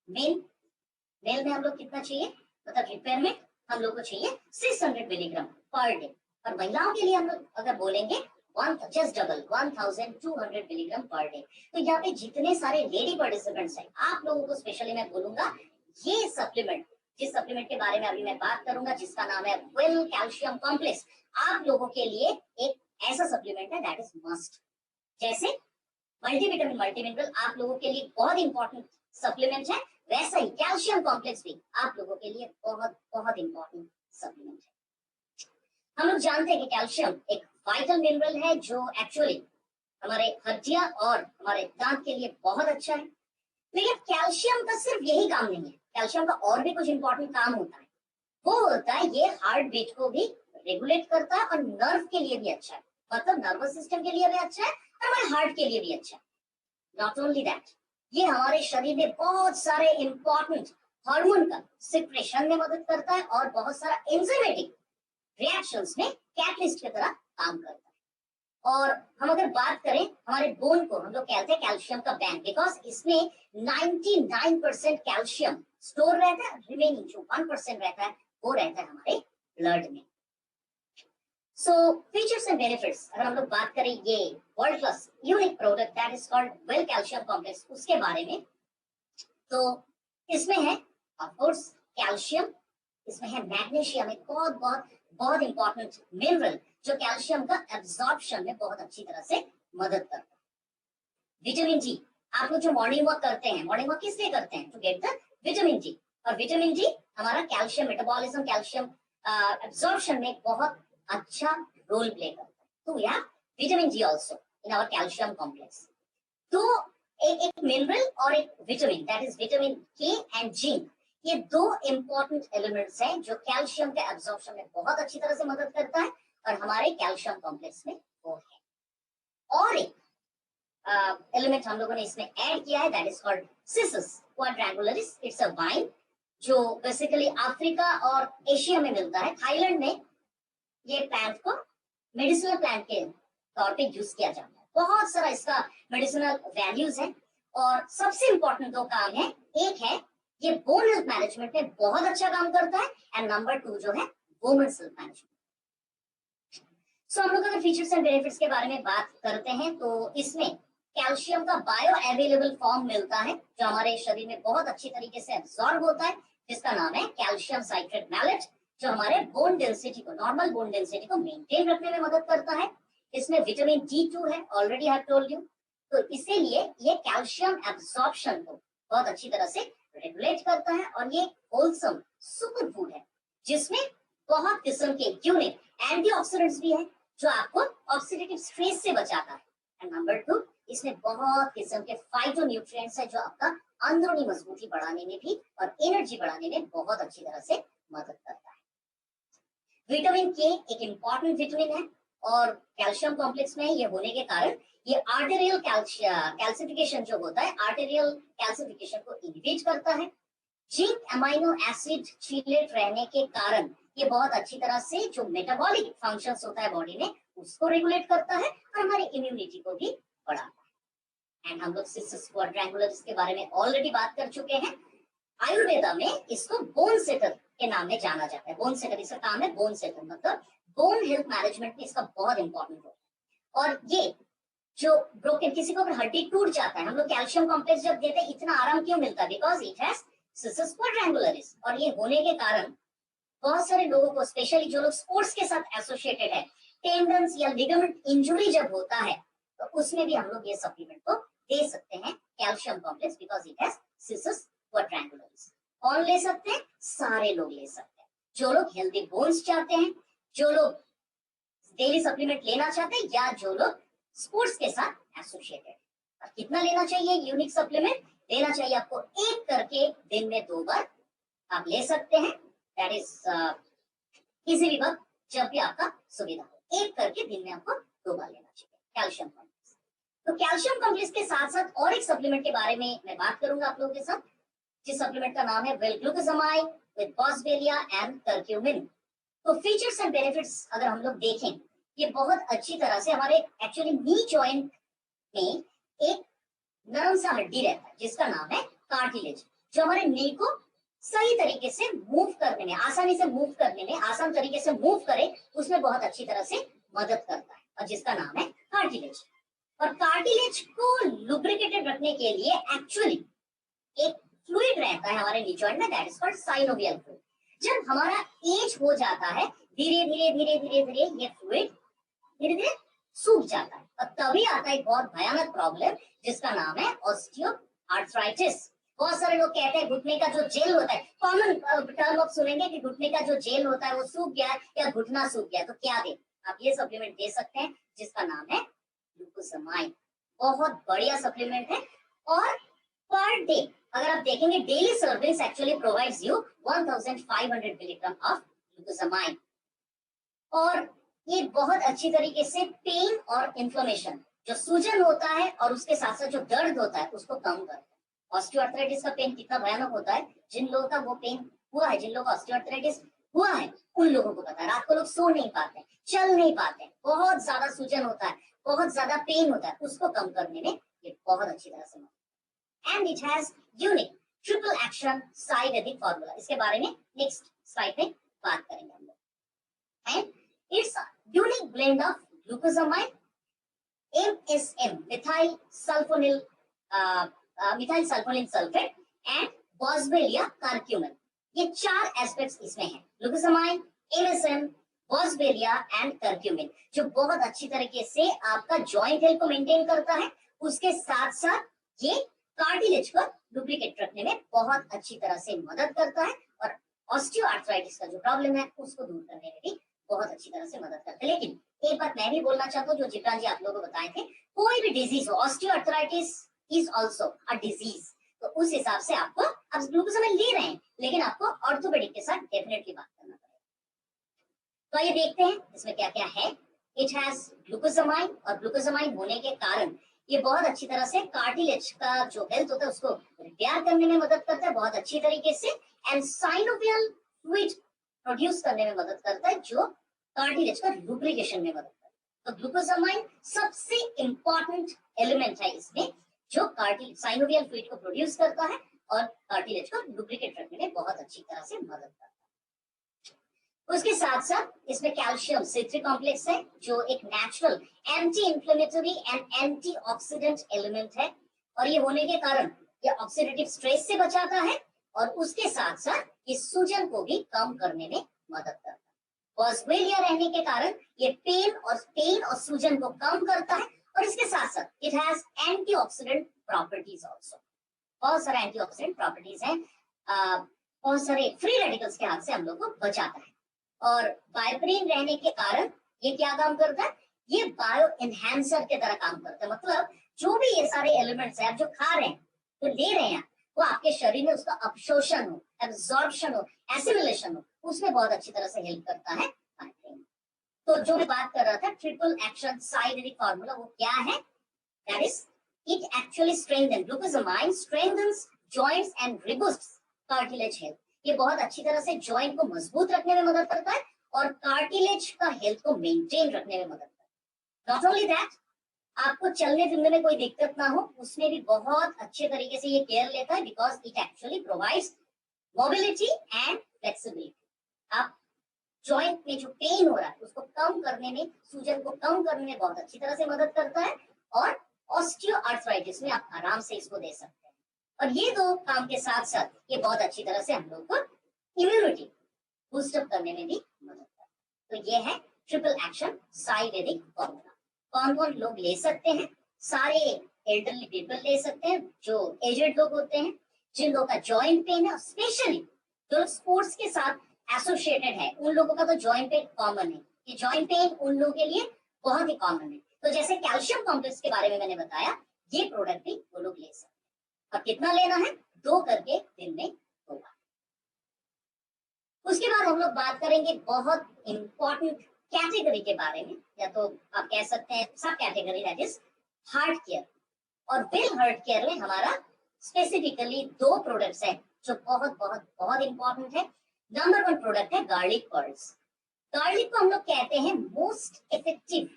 मेल में हम लोग कितना चाहिए, मतलब रिपेयर में हम लोग को चाहिए 600 मिलीग्राम पर डे। और महिलाओं के लिए हम लोग अगर बोलेंगे just double 1200 milligram per day. तो यहाँ पे जितने सारे लेडी पार्टिसिपेंट्स हैं, आप लोगों को स्पेशली मैं बोलूंगा, ये सप्लीमेंट, जिस सप्लीमेंट के बारे में अभी मैं बात करूंगा जिसका नाम है वेल कैल्शियम कॉम्प्लेक्स, आप लोगों के लिए एक ऐसा सप्लीमेंट है दैट इज मस्ट। जैसे मल्टीविटामिन, मल्टीमिनरल आप लोगों के लिए बहुत इंपॉर्टेंट सप्लीमेंट है, वैसा ही कैल्शियम कॉम्प्लेक्स भी आप लोगों के लिए बहुत बहुत इंपॉर्टेंट सप्लीमेंट है। हम लोग जानते हैं कि कैल्शियम एक वाइटल मिनरल है जो एक्चुअली हमारे हड्डियां और हमारे दांत के लिए बहुत अच्छा है। लेकिन कैल्शियम का सिर्फ यही काम नहीं है, कैल्शियम का और भी कुछ इंपॉर्टेंट काम होता है। वो होता है ये हार्ट बीट को भी रेगुलेट करता है और नर्व के लिए भी अच्छा है, मतलब नर्वस सिस्टम के लिए भी अच्छा है और हमारे हार्ट के लिए भी अच्छा है। नॉट ओनली दैट, ये हमारे शरीर में बहुत सारे इंपॉर्टेंट हार्मोन का सिक्रेशन में मदद करता है और बहुत सारा एंजाइमेटिक रिएक्शंस में कैटलिस्ट की तरह काम करता है। और हम अगर बात करें हमारे बोन को, हम लोग कहते हैं कैल्शियम का बैंक, बिकॉज इसमें 99% कैल्शियम स्टोर रहता है, रिमेनिंग जो 1% रहता है वो रहता है हमारे ब्लड में। सो फीचर्स एंड बेनिफिट्स अगर हम लोग बात करें ये world class unique product that is called well calcium complex, उसके बारे में, तो इसमें है ऑफ कोर्स कैल्शियम, इसमें है मैग्नीशियम, एक बहुत बहुत बहुत इंपॉर्टेंट मिनरल जो कैल्शियम का एब्जॉर्प्शन में बहुत अच्छी तरह से मदद करता है। विटामिन डी, आप लोग जो मॉर्निंग वॉक करते हैं, मॉर्निंग वॉक किस लिए करते हैं? To get the vitamin D. और विटामिन डी हमारा कैल्शियम मेटाबॉलिज्म, कैल्शियम एब्जॉर्प्शन में बहुत अच्छा रोल प्ले करता है। तो we have vitamin D also in our calcium complex. तो एक मिनरल और एक vitamin, that is vitamin K and zinc, ये दो इंपॉर्टेंट एलिमेंट्स हैं जो कैल्शियम के एब्जॉर्प्शन में बहुत अच्छी तरह से मदद करता है और हमारे कैल्शियम कॉम्प्लेक्स में वो है। और एक एलिमेंट हम लोगों ने इसमें ऐड किया है, that is called cissus quadrangularis. It's a vine जो बेसिकली अफ्रीका और एशिया में मिलता है। थाईलैंड में ये प्लांट को मेडिसिनल प्लांट के तौर पे यूज किया जाता है। बहुत सारा इसका मेडिसिनल वैल्यूज है और सबसे इंपॉर्टेंट दो काम है, एक है ये बोन हेल्थ मैनेजमेंट में बहुत अच्छा काम करता है एंड नंबर 2 जो है वुमेन्स हेल्थ मैनेजमेंट। सो हम लोग अगर फीचर्स एंड बेनिफिट्स के बारे में बात करते हैं तो इसमें कैल्शियम का बायो अवेलेबल फॉर्म मिलता है जो हमारे शरीर में बहुत अच्छी तरीके से एब्जॉर्ब होता है, जिसका नाम है कैल्शियम साइट्रेट मैलेट, जो हमारे बोन डेंसिटी को, नॉर्मल बोन डेंसिटी को मेंटेन रखने में मदद करता है। इसमें विटामिन D2 है, already I have told you. तो इसीलिए ये कैल्शियम एब्जॉर्प्शन को बहुत अच्छी तरह से रेगुलेट करता है और ये होलसम सुपर फूड है जिसमें बहुत किस्म के यूनिक एंटीऑक्सीडेंट्स भी है जो आपको ऑक्सीडेटिव स्ट्रेस से बचाता है। एंड नंबर 2, इसमें बहुत किस्म के फाइटोन्यूट्रिएंट्स है जो आपका अंदरूनी मजबूती बढ़ाने में भी और एनर्जी बढ़ाने में बहुत अच्छी तरह से मदद करता है। विटामिन के एक इंपॉर्टेंट विटामिन है और कैल्शियम कॉम्प्लेक्स में ये होने के कारण ये आर्टेरियल कैल्सिफिकेशन जो होता है, आर्टेरियल कैल्सिफिकेशन को इनहिबिट करता है। जिंक अमाइनो एसिड चीलेट रहने के कारण ये बहुत अच्छी तरह से जो मेटाबॉलिक फंक्शंस होता है बॉडी में उसको रेगुलेट करता है और हमारी इम्यूनिटी को भी बढ़ाता है। एंड हम लोग सिसस क्वाड्रैंगुलरिस के बारे में ऑलरेडी बात कर चुके हैं। आयुर्वेदा में इसको बोन सेटर के नाम में जाना जाता है। बोन सेटर, इसका काम है बोन सेटर, मतलब बोन हेल्थ मैनेजमेंट में इसका बहुत इंपॉर्टेंट रोल है। और ये जो ब्रोकन, किसी को अगर हड्डी टूट जाता है, हम लोग कैल्शियम कॉम्प्लेक्स जब देते हैं इतना आराम क्यों मिलता है? Because it has cissus quadrangularis. और ये होने के कारण बहुत सारे लोगों को, स्पेशली जो लोग स्पोर्ट्स के साथ एसोसिएटेड है, टेंडन्स या लिगामेंट इंजुरी जब होता है तो उसमें भी हम लोग ये सप्लीमेंट को दे सकते हैं, calcium complex, because it has cissus quadrangularis. कौन ले सकते हैं? सारे लोग ले सकते हैं। जो लोग हेल्दी बोन्स चाहते हैं, जो लोग डेली सप्लीमेंट लेना चाहते हैं, या जो लोग स्पोर्ट्स के साथ एसोसिएटेड। और कितना लेना चाहिए यूनिक सप्लीमेंट? लेना चाहिए आपको एक करके दिन में 2 बार आप ले सकते हैं। दैट इज किसी भी वक्त जब भी आपका सुविधा हो, एक करके दिन में आपको 2 बार लेना चाहिए कैल्शियम कॉम्प्लेक्स। तो कैल्शियम कॉम्प्लेक्स के साथ साथ और एक सप्लीमेंट के बारे में मैं बात करूंगा आप लोगों के साथ, जिस सप्लीमेंट का नाम है वेलग्लूकोजामाइड विद बॉसबेलिया एंड कर्क्यूमिन। तो फीचर्स एंड बेनिफिट्स अगर हम लोग देखें, ये बहुत अच्छी तरह से हमारे एक्चुअली नी जॉइंट में एक नरम सा हड्डी रहता है जिसका नाम है कार्टिलेज, जो हमारे नी को सही तरीके से मूव करने में, आसानी से मूव करने में, आसान तरीके से मूव करे उसमें बहुत अच्छी तरह से मदद करता है और जिसका नाम है कार्टिलेज। और कार्टिलेज को लुब्रिकेटेड रखने के लिए एक्चुअली एक फ्लूइड रहता है हमारे नी जॉइंट में, that is called synovial fluid. जब हमारा एज हो जाता है, धीरे धीरे धीरे धीरे धीरे ये फ्लूइड धीरे धीरे सूख जाता है और तभी आता है एक बहुत भयानक प्रॉब्लम जिसका नाम है ऑस्टियोआर्थराइटिस। बहुत सारे लोग कहते हैं घुटने का जो जेल होता है, कॉमन टर्म आप सुनेंगे कि घुटने का जो जेल होता है वो सूख गया है या घुटना सूख गया है, तो क्या दे? आप ये सप्लीमेंट दे सकते हैं जिसका नाम है ग्लूकोसामाइन। बहुत बढ़िया सप्लीमेंट है और पर डे अगर आप देखेंगे daily service actually provides you 1500 milligram of glucosamine. और ये बहुत अच्छी तरीके से पेन और इन्फ्लेमेशन, जो सूजन होता है और उसके साथ साथ जो दर्द होता है उसको कम करता है। ऑस्टियोआर्थराइटिस का पेन कितना भयानक होता है, जिन लोगों का वो पेन हुआ है, जिन लोगों का ऑस्टियोआर्थराइटिस हुआ है उन लोगों को पता है। रात को लोग सो नहीं पाते, चल नहीं पाते, बहुत ज्यादा सूजन होता है, बहुत ज्यादा पेन होता है, उसको कम करने में ये बहुत अच्छी तरह से मदद। And it has unique triple action side formula. इसके बारे में नेक्स्ट स्लाइड में बात करेंगे हम लोग। And it's a unique blend of glucosamine, MSM, methyl sulfonyl sulfate and boswellia curcumin। ये 4 एस्पेक्ट्स इसमें हैं, ग्लूकोसामाइन, MSM, बॉसबेलिया एंड कर्क्यूमिन, जो बहुत अच्छी तरीके से आपका जॉइंट हेल्थ को मेंटेन करता है उसके साथ साथ ये कार्टिलेज को लुब्रिकेट रखने में बहुत अच्छी तरह से मदद करता है और ऑस्टियोआर्थराइटिस का जो प्रॉब्लम है उसको दूर करने में भी बहुत अच्छी तरह से मदद करता है। लेकिन एक बात मैं भी बोलना चाहता हूँ, जो जिब्रान जी आप लोगों को बताए थे, कोई भी डिजीज हो, osteoarthritis is also a disease, तो उस हिसाब से आपको, अब ग्लूकोसामाइन ले रहे हैं लेकिन आपको ऑर्थोपेडिक के साथ डेफिनेटली बात करना पड़ेगा। तो आइए देखते हैं इसमें क्या क्या है। इट हैज ग्लूकोसामाइन, और ग्लूकोसामाइन होने के कारण ये बहुत अच्छी तरह से कार्टिलेज का जो हेल्थ होता है उसको रिपेयर करने में मदद करता है बहुत अच्छी तरीके से, एंड साइनोवियल फ्लूइड प्रोड्यूस करने में मदद करता है जो कार्टिलेज का लुब्रिकेशन में मदद करता है। तो ग्लूकोसामाइन सबसे इंपॉर्टेंट एलिमेंट है इसमें, जो कार्टिलेज साइनोवियल फ्लूइड को प्रोड्यूस करता है और कार्टिलेज को लुब्रिकेट रखने में बहुत अच्छी तरह से मदद करता है। उसके साथ साथ इसमें कैल्शियम C3 कॉम्प्लेक्स है जो एक natural anti inflammatory and antioxidant element है, और ये होने के कारण ये ऑक्सीडेटिव स्ट्रेस से बचाता है और उसके साथ साथ ये सूजन को भी कम करने में मदद करता है। बॉस्वेलिया रहने के कारण ये पेन और सूजन को कम करता है, और इसके साथ साथ it has antioxidant properties also, बहुत सारे एंटीऑक्सीडेंट प्रॉपर्टीज हैं, बहुत सारे फ्री रेडिकल्स के हाथ से हम लोग को बचाता है। और बाइपरीन रहने के कारण ये क्या काम करता है, ये बायो एनहांसर के तरह काम करता है, मतलब जो भी ये सारे एलिमेंट्स हैं आप जो खा रहे हैं तो ले रहे हैं वो आपके शरीर में उसका अब्सॉर्प्शन हो, एब्जॉर्प्शन हो, एसिमिलेशन हो, उसमें बहुत अच्छी तरह से हेल्प करता है बाइपरीन। तो जो मैं बात कर रहा था ट्रिपल एक्शन साइडेरिक फार्मूला, वो क्या है, that is it actually strengthen glucosamine strengthens joints and reboosts cartilage health. ये बहुत अच्छी तरह से जॉइंट को मजबूत रखने में मदद करता है और कार्टिलेज का हेल्थ को मेंटेन रखने में मदद करता है। नॉट ओनली दैट, आपको चलने फिरने में कोई दिक्कत ना हो उसमें भी बहुत अच्छे तरीके से ये केयर लेता है, because it actually provides mobility and flexibility. आप जॉइंट में जो पेन हो रहा है उसको कम करने में, सूजन को कम करने में बहुत अच्छी तरह से मदद करता है, और ऑस्टियोआर्थराइटिस में आप आराम से इसको दे सकते हैं। और ये दो काम के साथ साथ ये बहुत अच्छी तरह से हम लोग को इम्यूनिटी बूस्टअप करने में भी मदद करता है। तो ये है ट्रिपल एक्शन साइडेरिक फार्मूला। कौन कौन लोग ले सकते हैं, सारे एल्डरली पीपल ले सकते हैं, जो एजेड लोग होते हैं, जिन लोगों का जॉइंट पेन है, स्पेशली जो स्पोर्ट्स के साथ एसोसिएटेड है उन लोगों का तो जॉइंट पेन कॉमन है, ये जॉइंट पेन उन लोगों के लिए बहुत ही कॉमन है। तो जैसे कैल्शियम कॉम्प्लेक्स के बारे में मैंने बताया, ये प्रोडक्ट भी वो लोग ले सकते हैं। अब कितना लेना है, 2 करके दिन में 2 बार। उसके बाद हम लोग बात करेंगे बहुत इंपॉर्टेंट कैटेगरी के बारे में, या तो आप कह सकते हैं सब category, that is heart care. और वेल हार्ट केयर में हमारा स्पेसिफिकली 2 प्रोडक्ट्स हैं जो बहुत बहुत बहुत इंपॉर्टेंट है। नंबर 1 प्रोडक्ट है गार्लिक पर्ल्स। गार्लिक को हम लोग कहते हैं most effective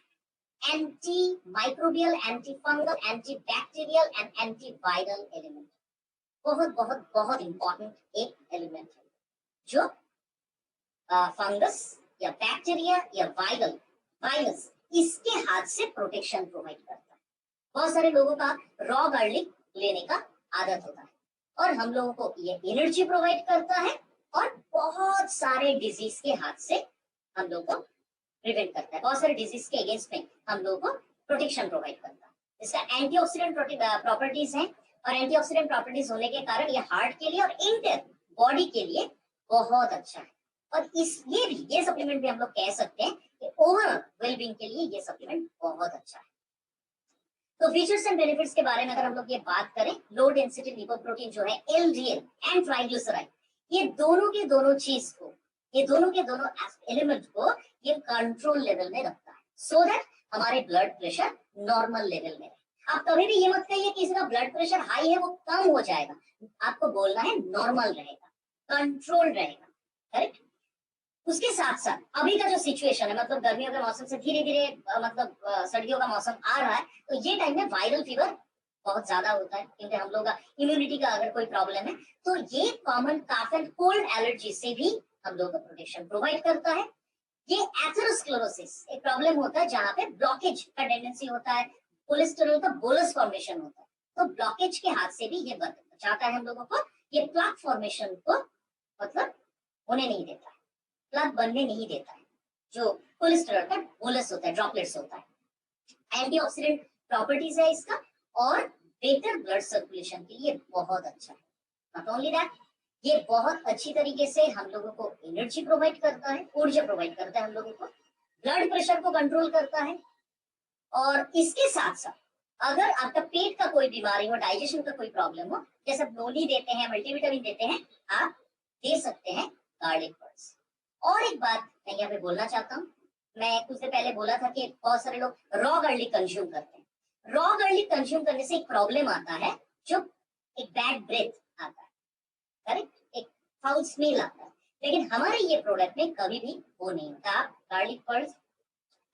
anti microbial, anti fungal, anti bacterial and anti viral element. बहुत बहुत बहुत इंपॉर्टेंट एक एलिमेंट है जो फंगस या बैक्टीरिया या वायरस इसके हाथ से प्रोटेक्शन प्रोवाइड करता है। बहुत सारे लोगों का रॉ गार्लिक लेने का आदत होता है, और हम लोगों को ये एनर्जी प्रोवाइड करता है और बहुत सारे डिजीज के हाथ से हम लोग को प्रिवेंट करता है, बहुत सारे डिजीज के अगेंस्ट में हम लोगों को प्रोटेक्शन प्रोवाइड करता है। इसका एंटीऑक्सीडेंट प्रॉपर्टीज हैं, और एंटीऑक्सीडेंट प्रॉपर्टीज होने के कारण ये हार्ट के लिए और इंटर बॉडी के लिए बहुत अच्छा है। और ये सप्लीमेंट भी हम लोग कह सकते हैं कि ओवरऑल वेलबींग के लिए ये सप्लीमेंट बहुत अच्छा है। तो फीचर्स एंड बेनिफिट्स के बारे में अगर हम लोग ये बात करें, लो डेंसिटी लिपोप्रोटीन जो है LDL एंड ट्राइग्लिसराइड, ये दोनों के दोनों चीज को, ये दोनों के दोनों एलिमेंट को ये कंट्रोल लेवल में रखता है, सो दैट हमारे ब्लड प्रेशर नॉर्मल लेवल में रहे। आप कभी भी ये मत कहिए कि इसका ब्लड प्रेशर हाई है वो कम हो जाएगा, आपको बोलना है नॉर्मल रहेगा, कंट्रोल रहेगा, करेक्ट। उसके साथ साथ अभी का जो सिचुएशन है, मतलब गर्मियों के मौसम से धीरे धीरे मतलब सर्दियों का मौसम आ रहा है, तो ये टाइम में वायरल फीवर बहुत ज्यादा होता है, क्योंकि हम लोग का इम्यूनिटी का अगर कोई प्रॉब्लम है तो ये common calf and cold allergy से भी हम लोग को प्रोटेक्शन प्रोवाइड करता है। ये एथेरोस्क्लेरोसिस एक प्रॉब्लम होता है जहाँ पे ब्लॉकेज का टेंडेंसी होता है, कोलेस्टेरॉल का बोलस फॉर्मेशन होता है, तो ब्लॉकेज के हाथ से भी ये बचाता है हम लोगों को। ये प्लग फॉर्मेशन को मतलब होने नहीं देता है, प्लग बनने नहीं देता है, जो कोलेस्टेरॉल का बोलस होता है, ड्रॉपलेट्स होता है। एंटीऑक्सीडेंट प्रॉपर्टीज है इसका, और बेटर ब्लड सर्कुलेशन के लिए बहुत अच्छा है। नॉट ओनली दैट, ये बहुत अच्छी तरीके से हम लोगों को एनर्जी प्रोवाइड करता है, ऊर्जा प्रोवाइड करता है हम लोगों को, ब्लड प्रेशर को कंट्रोल करता है। और इसके साथ साथ अगर आपका पेट का कोई बीमारी हो, डाइजेशन का कोई प्रॉब्लम हो, जैसे नोनी देते हैं, मल्टीविटामिन देते हैं, आप दे सकते हैं गार्लिक बर्ड्स। और एक बात मैं यहाँ पे बोलना चाहता हूँ, मैं कुछ देर पहले बोला था कि बहुत सारे लोग रॉ गार्लिक कंज्यूम करते हैं। रॉ गार्लिक कंज्यूम करने से एक प्रॉब्लम आता है, जो एक बैड ब्रेथ आता है, करेक्ट, एक फाउल स्मेल आता है। लेकिन हमारे ये प्रोडक्ट में कभी भी वो नहीं होता। आप गार्लिक बर्ड्स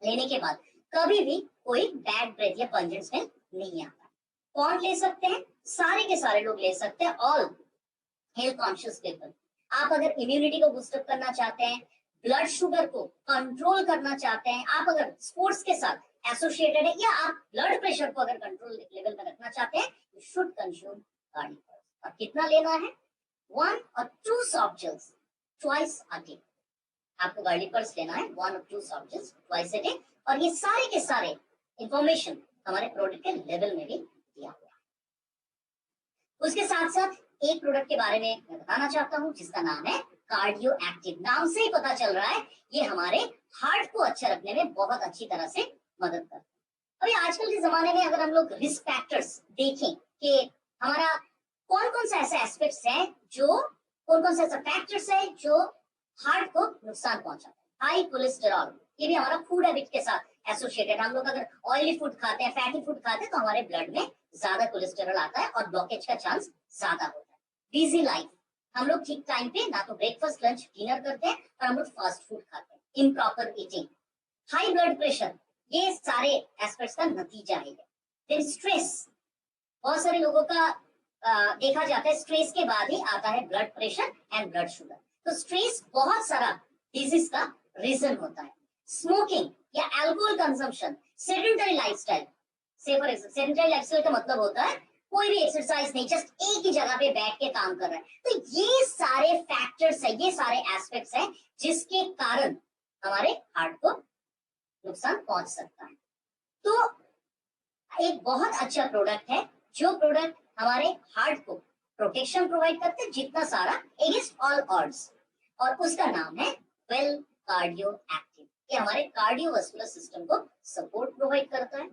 लेने के बाद कभी भी कोई बैड ब्रेथ या पंजेंट स्मेल नहीं आता। कौन ले सकते हैं? सारे के सारे लोग ले सकते हैं, ऑल हेल्थ कॉन्शियस पीपल। आप अगर इम्यूनिटी को बूस्टअप करना चाहते हैं, ब्लड शुगर को कंट्रोल करना चाहते हैं, आप अगर स्पोर्ट्स के साथ एसोसिएटेड है, या आप ब्लड प्रेशर को अगर कंट्रोल लेवल में रखना चाहते हैं, you should consume garlic birds. और कितना लेना है? 1 or 2 soft gels twice a day। आपको गार्लिक बर्ड्स लेना है 1 or 2 soft gels twice a day। और ये सारे के सारे इंफॉर्मेशन हमारे प्रोडक्ट के लेवल में भी दिया हुआ है। उसके साथ साथ एक प्रोडक्ट के बारे में मैं बताना चाहता हूँ, जिसका नाम है कार्डियो एक्टिव। नाम से ही पता चल रहा है ये हमारे हार्ट को अच्छा रखने में बहुत अच्छी तरह से मदद करता है। अभी आजकल के जमाने में अगर हम लोग रिस्क फैक्टर्स देखें कि हमारा कौन कौन सा ऐसे एस्पेक्ट्स है, जो कौन कौन सा ऐसा फैक्टर्स है जो हार्ट को नुकसान पहुंचाता है। हाई कोलेस्टेरॉल, ये भी हमारा फूड हैबिट के साथ एसोसिएटेड। हम लोग अगर ऑयली फूड खाते हैं, फैटी फूड खाते हैं, तो हमारे ब्लड में ज्यादा कोलेस्टेरॉल आता है और ब्लॉकेज का चांस ज्यादा होता है। बिजी लाइफ, हम लोग ठीक टाइम पे ना तो ब्रेकफास्ट, लंच, डिनर करते हैं, और हम लोग फास्ट फूड खाते हैं। Improper eating, high blood pressure, ये सारे एस्पेक्ट्स का नतीजा है। देन स्ट्रेस, बहुत सारे लोगों का देखा जाता है स्ट्रेस के बाद ही आता है blood pressure and blood sugar. तो स्ट्रेस बहुत सारा डिजीज का रीजन होता है। स्मोकिंग या alcohol consumption, sedentary lifestyle, sedentary lifestyle का मतलब होता है कोई भी एक्सरसाइज नहीं, जस्ट एक ही जगह पे बैठ के काम कर रहा है। तो ये सारे फैक्टर्स है, ये सारे एस्पेक्ट्स है, जिसके कारण हमारे हार्ट को नुकसान पहुंच सकता है। तो एक बहुत अच्छा प्रोडक्ट है, जो प्रोडक्ट हमारे हार्ट को प्रोटेक्शन प्रोवाइड करते हैं जितना सारा अगेंस्ट ऑल ऑड्स, और उसका नाम है वेल कार्डियो एक्टिव। ये हमारे कार्डियोवास्कुलर सिस्टम को सपोर्ट प्रोवाइड करता है,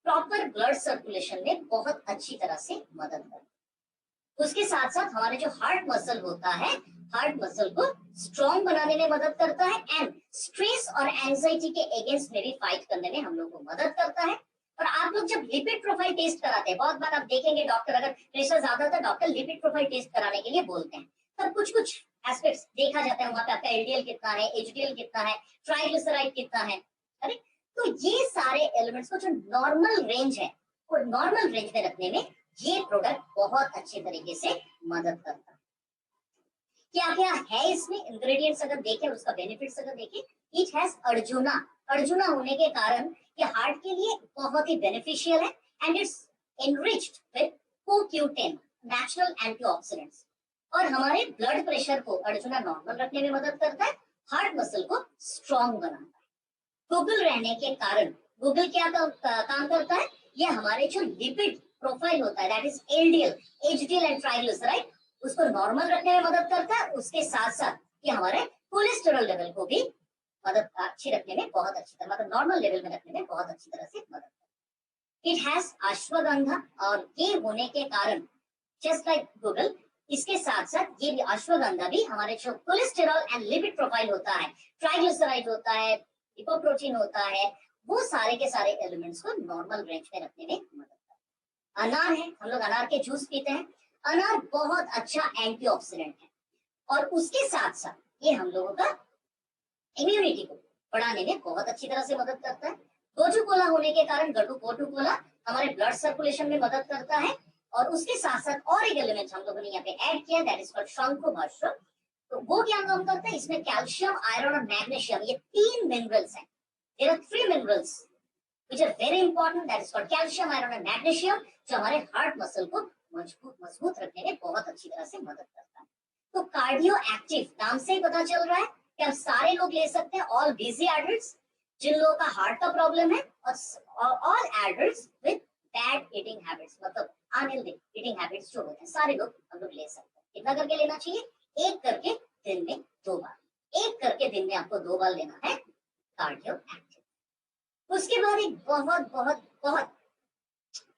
प्रॉपर ब्लड सर्कुलेशन में बहुत अच्छी तरह से मदद करता है। उसके साथ साथ हमारे जो हार्ट मसल होता है, हार्ट मसल को स्ट्रॉन्ग बनाने में मदद करता है, एंड स्ट्रेस और एंजाइटी के अगेंस्ट में भी फाइट करने में हम लोग को मदद करता है। और आप लोग जब लिपिड प्रोफाइल टेस्ट कराते हैं, बहुत बार आप देखेंगे डॉक्टर अगर प्रेशर ज्यादा था, डॉक्टर लिपिड प्रोफाइल टेस्ट कराने के लिए बोलते हैं, तब कुछ कुछ एस्पेक्ट्स देखा जाता है वहां पे, आपका एलडीएल कितना है, एचडीएल कितना है, ट्राइग्लिसराइड कितना है, अरे तो ये सारे एलिमेंट्स को जो नॉर्मल रेंज है, वो नॉर्मल रेंज में रखने में ये प्रोडक्ट बहुत अच्छे तरीके से मदद करता है। क्या क्या है इसमें इंग्रेडिएंट्स अगर देखें, उसका बेनिफिट्स अगर देखें, इट हैज अर्जुना। अर्जुना होने के कारण ये हार्ट के लिए बहुत ही बेनिफिशियल है, and it's enriched with CoQ10 natural antioxidants. और हमारे ब्लड प्रेशर को अर्जुना नॉर्मल रखने में मदद करता है, हार्ट मसल को स्ट्रॉन्ग बनाता है। गूगल रहने के कारण, गूगल क्या काम करता है, ये हमारे जो लिपिड प्रोफाइल होता है, that is LDL, HDL and triglyceride, उसको नॉर्मल रखने में मदद करता है। उसके साथ साथ ये हमारे कोलेस्टेरॉल लेवल को भी मदद अच्छी रखने में बहुत अच्छी तरह, मतलब नॉर्मल लेवल में रखने में बहुत अच्छी तरह से मदद करता है। इट हैज अश्वगंधा, और ये होने के कारण जस्ट लाइक गूगल, इसके साथ साथ ये भी अश्वगंधा भी हमारे जो कोलेस्टेरॉल एंड लिपिड प्रोफाइल होता है, ट्राइग्लिसराइड होता है, लिपोप्रोटीन होता है, वो सारे के सारे एलिमेंट्स को नॉर्मल रेंज में रखने में मदद करता है। अनार है, हम लोग अनार के जूस पीते हैं, अनार बहुत अच्छा एंटीऑक्सीडेंट है, और उसके साथ साथ ये हम लोगों का इम्यूनिटी को बढ़ाने में बहुत अच्छी तरह से मदद करता है। गोजू कोला होने के कारण गोटू कोला हमारे ब्लड सर्कुलेशन में मदद करता है, और उसके साथ साथ और एक एलिमेंट हम लोगों ने यहाँ पे ऐड किया, दैट इज कॉल्ड शंको भाष्यम। तो वो क्या काम करता है, इसमें कैल्शियम, आयरन और मैग्नीशियम, ये 3 मिनरल्स हैं। There are 3 minerals which are very important, that is called calcium, iron और मैग्नीशियम, जो हमारे हार्ट मसल को मजबूत रखने में बहुत अच्छी तरह से मदद करता है। तो कार्डियो एक्टिव नाम से ही पता चल रहा है कि हम सारे लोग ले सकते हैं, ऑल बिजी एडल्ट्स, जिन लोगों का हार्ट का प्रॉब्लम है, और all adults with bad eating habits, मतलब अनहेल्दी ईटिंग हैबिट्स जो होते हैं, सारे लोग हम लोग ले सकते हैं। कितना करके लेना चाहिए? एक करके दिन में 2 बार, एक करके दिन में आपको 2 बार लेना है कार्डियो एक्टिव। उसके बाद एक बहुत बहुत बहुत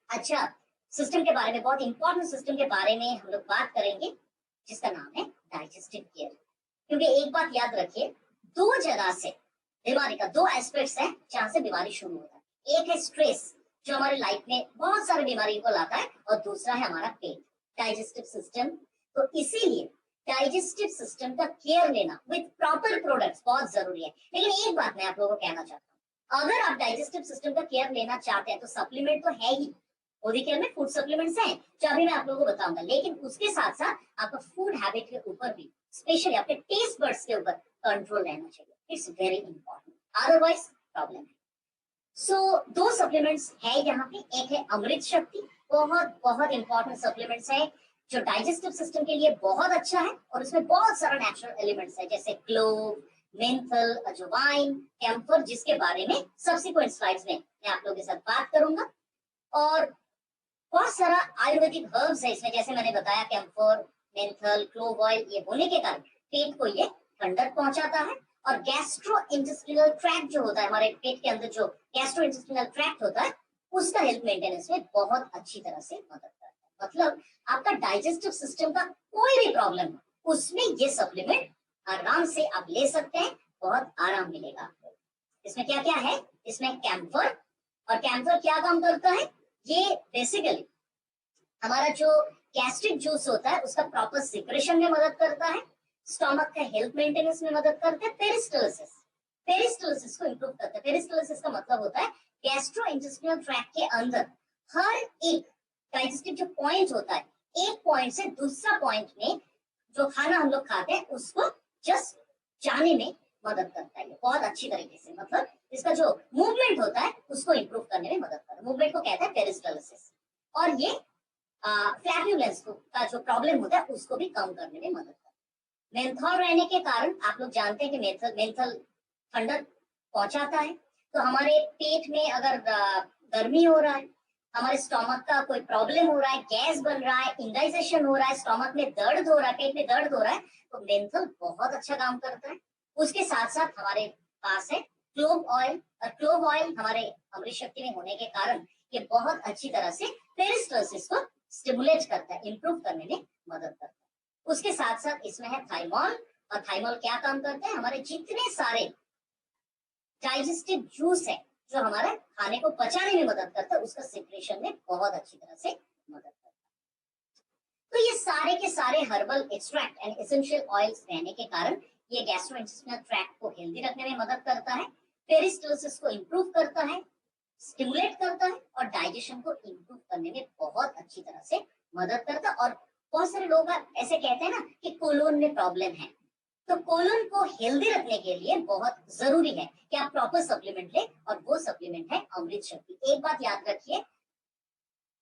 अच्छा सिस्टम के बारे में, बहुत इंपॉर्टेंट सिस्टम के बारे में हम लोग बात करेंगे, जिसका नाम है डाइजेस्टिव केयर। क्योंकि एक बात याद रखिए, 2 जगह से बीमारी का 2 एस्पेक्ट्स है जहां से बीमारी शुरू होता है। एक है स्ट्रेस, जो हमारे लाइफ में बहुत सारी बीमारी को लाता है, और दूसरा है हमारा पेट, डाइजेस्टिव सिस्टम। तो इसीलिए डाइजेस्टिव सिस्टम का केयर लेना विद प्रॉपर प्रोडक्ट्स बहुत जरूरी है। लेकिन एक बात मैं आप लोगों को कहना चाहता हूँ, अगर आप डाइजेस्टिव सिस्टम का केयर लेना चाहते हैं तो सप्लीमेंट तो है ही, बॉडी केयर में फूड सप्लीमेंट्स हैं जो अभी मैं आप लोगों को बताऊंगा, लेकिन उसके साथ साथ आपका फूड हैबिट के ऊपर भी, स्पेशली आपके टेस्ट बड्स के ऊपर कंट्रोल रहना चाहिए। It's very important, otherwise problem है। सो 2 सप्लीमेंट्स है यहाँ पे। एक है अमृत शक्ति, बहुत बहुत इंपॉर्टेंट सप्लीमेंट्स है जो डाइजेस्टिव सिस्टम के लिए बहुत अच्छा है, और उसमें बहुत सारा नेचुरल एलिमेंट्स है, जैसे क्लोव, मेंथल, अजवाइन, कैम्फर, जिसके बारे में सब्सिक्वेंट स्लाइड्स में मैं आप लोगों के साथ बात करूंगा। और बहुत सारा आयुर्वेदिक हर्ब्स है इसमें, जैसे मैंने बताया कैम्फर, मेंथल, क्लोव ऑयल, ये होने के कारण पेट को ये ठंडक पहुंचाता है। और गैस्ट्रो इंटेस्टिनल ट्रैक्ट जो होता है, हमारे पेट के अंदर जो गैस्ट्रो इंटेस्टिनल ट्रैक्ट होता है, उसका हेल्थ मेंटेनेंस में बहुत अच्छी तरह से मदद करता है। मतलब आपका डाइजेस्टिव सिस्टम का कोई भी प्रॉब्लम हो, उसमें ये सप्लीमेंट आराम से आप ले सकते हैं, बहुत आराम मिलेगा आपको। इसमें क्या क्या है? इसमें कैम्फर, और कैम्फर क्या काम करता है? ये बेसिकली हमारा जो गैस्ट्रिक जूस होता है उसका प्रॉपर सिक्रेशन में मदद करता है, स्टमक का हेल्थ मेंटेनेंस में मदद करता है, पेरिस्टालसिस, पेरिस्टालसिस को इंप्रूव करता है। पेरिस्टालसिस का मतलब होता है गैस्ट्रो इंटेस्टिनल ट्रैक्ट के अंदर हर एक डाइजेस्टिव जो पॉइंट होता है, एक पॉइंट से दूसरा पॉइंट में जो खाना हम लोग खाते हैं उसको जस्ट जाने में मदद करता है, बहुत अच्छी तरीके से। मतलब इसका जो मूवमेंट होता है उसको इंप्रूव करने में मदद करता है, मूवमेंट को कहते हैं पेरिस्टालसिस। और ये फ्लैटुलेंस का जो प्रॉब्लम होता है उसको भी कम करने में मदद करता है। मेंथॉल रहने के कारण आप लोग जानते हैं कि मेंथल ठंडक पहुंचाता है। तो हमारे पेट में अगर गर्मी हो रहा है, हमारे स्टमक का कोई प्रॉब्लम हो रहा है, गैस बन रहा है, इंडाइजेशन हो रहा है, स्टमक में दर्द हो रहा है, पेट में दर्द हो रहा है, तो मेंथल बहुत अच्छा काम करता है। उसके साथ साथ हमारे पास है क्लोव ऑयल, और क्लोव ऑयल हमारे अमृत शक्ति में होने के कारण ये बहुत अच्छी तरह से पेरिस्टालसिस को स्टिमुलेट करता है, इंप्रूव करने में मदद करता है। उसके साथ साथ इसमें है थाइमोल, और थाइमोल क्या काम करता है? हमारे जितने सारे डाइजेस्टिव जूस है जो हमारा खाने को पचाने में मदद करता है, उसका सिक्रेशन में बहुत अच्छी तरह से मदद करता है। तो ये सारे के सारे herbal extract and essential oils रहने के कारण ये गैस्ट्रोइंटेस्टिनल ट्रैक्ट को हेल्दी रखने में मदद करता है, पेरिस्टालसिस को इंप्रूव करता है, स्टिमुलेट करता है, और डाइजेशन को इंप्रूव करने में बहुत अच्छी तरह से मदद करता है। और बहुत सारे लोग ऐसे कहते हैं ना कि कोलोन में प्रॉब्लम है, तो कोलोन को हेल्दी रखने के लिए बहुत जरूरी है कि आप प्रॉपर सप्लीमेंट लें, और वो सप्लीमेंट है अमृत शक्ति। एक बात याद रखिए,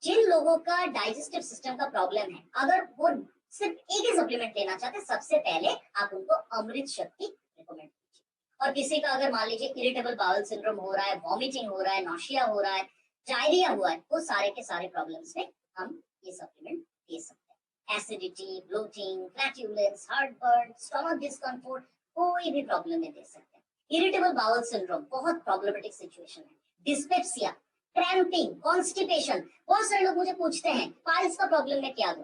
जिन लोगों का डाइजेस्टिव सिस्टम का प्रॉब्लम है, अगर वो सिर्फ एक ही सप्लीमेंट लेना चाहते हैं, सबसे पहले आप उनको अमृत शक्ति रिकमेंड कीजिए। और किसी का अगर मान लीजिए इरिटेबल बाउल सिंड्रोम हो रहा है, वॉमिटिंग हो रहा है, नौशिया हो रहा है, डायरिया हुआ है, वो सारे के सारे प्रॉब्लम्स में हम ये सप्लीमेंट दे सकते हैं। Acidity, bloating, flatulence, heartburn, stomach discomfort, कोई भी प्रॉब्लम में दे सकते हैं। इरिटेबल बाउल सिंड्रोम बहुत प्रॉब्लमेटिक सिचुएशन है। डिस्पेप्सिया, क्रैम्पिंग, कॉन्स्टिपेशन, बहुत सारे लोग मुझे पूछते हैं पाइल्स का प्रॉब्लम में क्या दूं?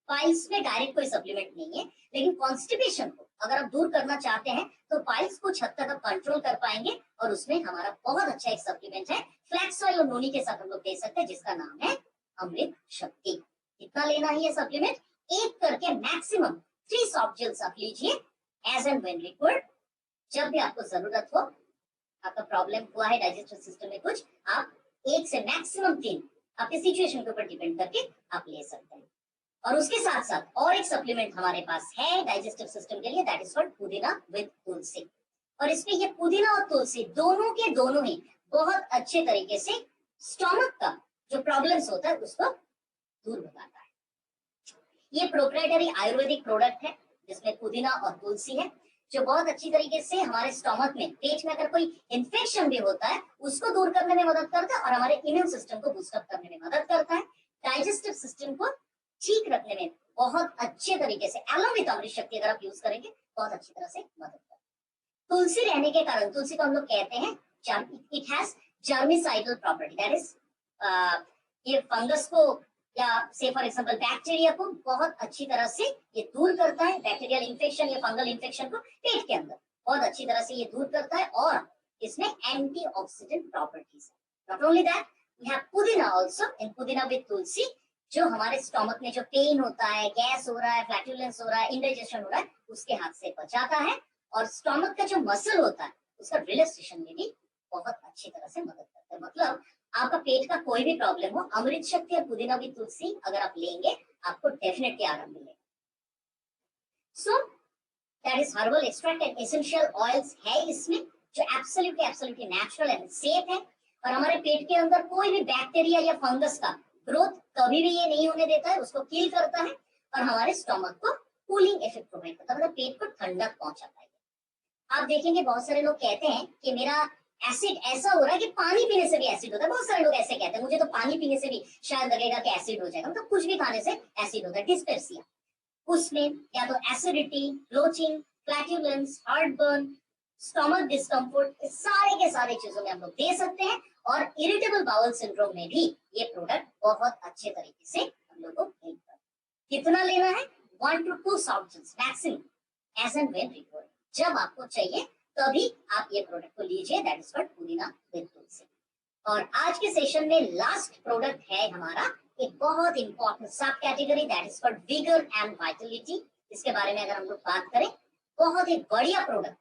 पाइल्स में डायरेक्ट कोई सप्लीमेंट नहीं है, लेकिन कॉन्स्टिपेशन को अगर आप दूर करना चाहते हैं तो पाइल्स कुछ हद तक आप कंट्रोल कर पाएंगे, और उसमें हमारा बहुत अच्छा एक सप्लीमेंट है, फ्लैक्स ऑयल और नोनी के साथ हम लोग दे सकते हैं, जिसका नाम है अमृत शक्ति। कितना लेना है ये सप्लीमेंट? एक करके मैक्सिमम 3 सॉफ्ट जेल्स आप लीजिए, एज एंड व्हेन रिक्वायर्ड। जब भी आपको जरूरत हो, आपका प्रॉब्लम हुआ है डाइजेस्टिव सिस्टम में कुछ, आप 1 से मैक्सिमम 3, आपके सिचुएशन के ऊपर डिपेंड करके आप ले सकते हैं। और उसके साथ साथ और एक सप्लीमेंट हमारे पास है डाइजेस्टिव सिस्टम के लिए, दैट इज कॉल्ड पुदीना विद तुलसी। और इसमें ये पुदीना और तुलसी दोनों के दोनों ही बहुत अच्छे तरीके से स्टमक का जो प्रॉब्लम्स होता है उसको दूर भगाता है। ये प्रोप्राइटरी आयुर्वेदिक प्रोडक्ट है जिसमें पुदीना और तुलसी है, जो बहुत अच्छी तरीके से हमारे स्टोमक में, पेट में अगर कोई इन्फेक्शन भी होता है उसको दूर करने में मदद करता है और हमारे इम्यून सिस्टम को बूस्टअप करने में मदद करता है, डाइजेस्टिव सिस्टम को ठीक रखने में बहुत अच्छे तरीके से, अलॉन्ग विद अमृत शक्ति अगर आप यूज करेंगे बहुत अच्छी तरह से मदद करता है। तुलसी रहने के कारण, तुलसी को हम लोग कहते हैं it has germicidal property, that is ये फंगस को या से फॉर एग्जांपल बैक्टीरिया को बहुत अच्छी तरह से ये दूर करता है, बैक्टीरियल इन्फेक्शन या फंगल इन्फेक्शन को पेट के अंदर बहुत अच्छी तरह से ये दूर करता है और इसमें एंटीऑक्सीडेंट प्रॉपर्टीज है। Not only that, we have pudina also, in pudina with तुलसी जो हमारे स्टोमक में जो पेन होता है, गैस हो रहा है, फ्लैटुलेंस हो रहा है, इंडाइजेशन हो रहा है, उसके हाथ से बचाता है और स्टोमक का जो मसल होता है उसका रिलैक्सेशन में भी बहुत अच्छी तरह से मदद करता है। मतलब आपका पेट का कोई भी प्रॉब्लम हो, अमृत शक्ति और पुदीना विद तुलसी अगर आप लेंगे आपको डेफिनेटली आराम मिलेगा। So that is herbal extract and essential oils है इसमें जो एब्सोल्युटली नेचुरल एंड सेफ है और हमारे पेट के अंदर कोई भी बैक्टीरिया या फंगस का ग्रोथ कभी भी ये नहीं होने देता है, उसको किल करता है और हमारे स्टोमक को कूलिंग इफेक्ट प्रोवाइड करता है, मतलब पेट को ठंडक पहुंचाता है। आप देखेंगे बहुत सारे लोग कहते हैं कि मेरा एसिड ऐसा हो रहा है कि पानी पीने से भी एसिड होता है, बहुत सारे लोग ऐसे कहते हैं, मुझे तो पानी पीने से भी शायद लगेगा कि एसिड हो जाएगा, मतलब कुछ भी खाने से एसिड होता है, डिस्पेप्सिया। उसमें या तो acidity, bloating, flatulence, heartburn, stomach discomfort, इस सारे के सारे चीजों में हम लोग दे सकते हैं और इरिटेबल बाउल सिंड्रोम में भी ये प्रोडक्ट बहुत अच्छे तरीके से हम लोग को हेल्प करता है। कितना लेना है? 1 to 2 sounds maximum age and when required, जब आपको चाहिए तभी आप ये प्रोडक्ट को लीजिए, दैट इज कॉल्ड पुदीना विद तुलसी। और आज के सेशन में लास्ट प्रोडक्ट है हमारा एक बहुत इंपॉर्टेंट सब category, that is called vigour and Vitality. इसके बारे में अगर हम लोग बात करें, बहुत ही बढ़िया प्रोडक्ट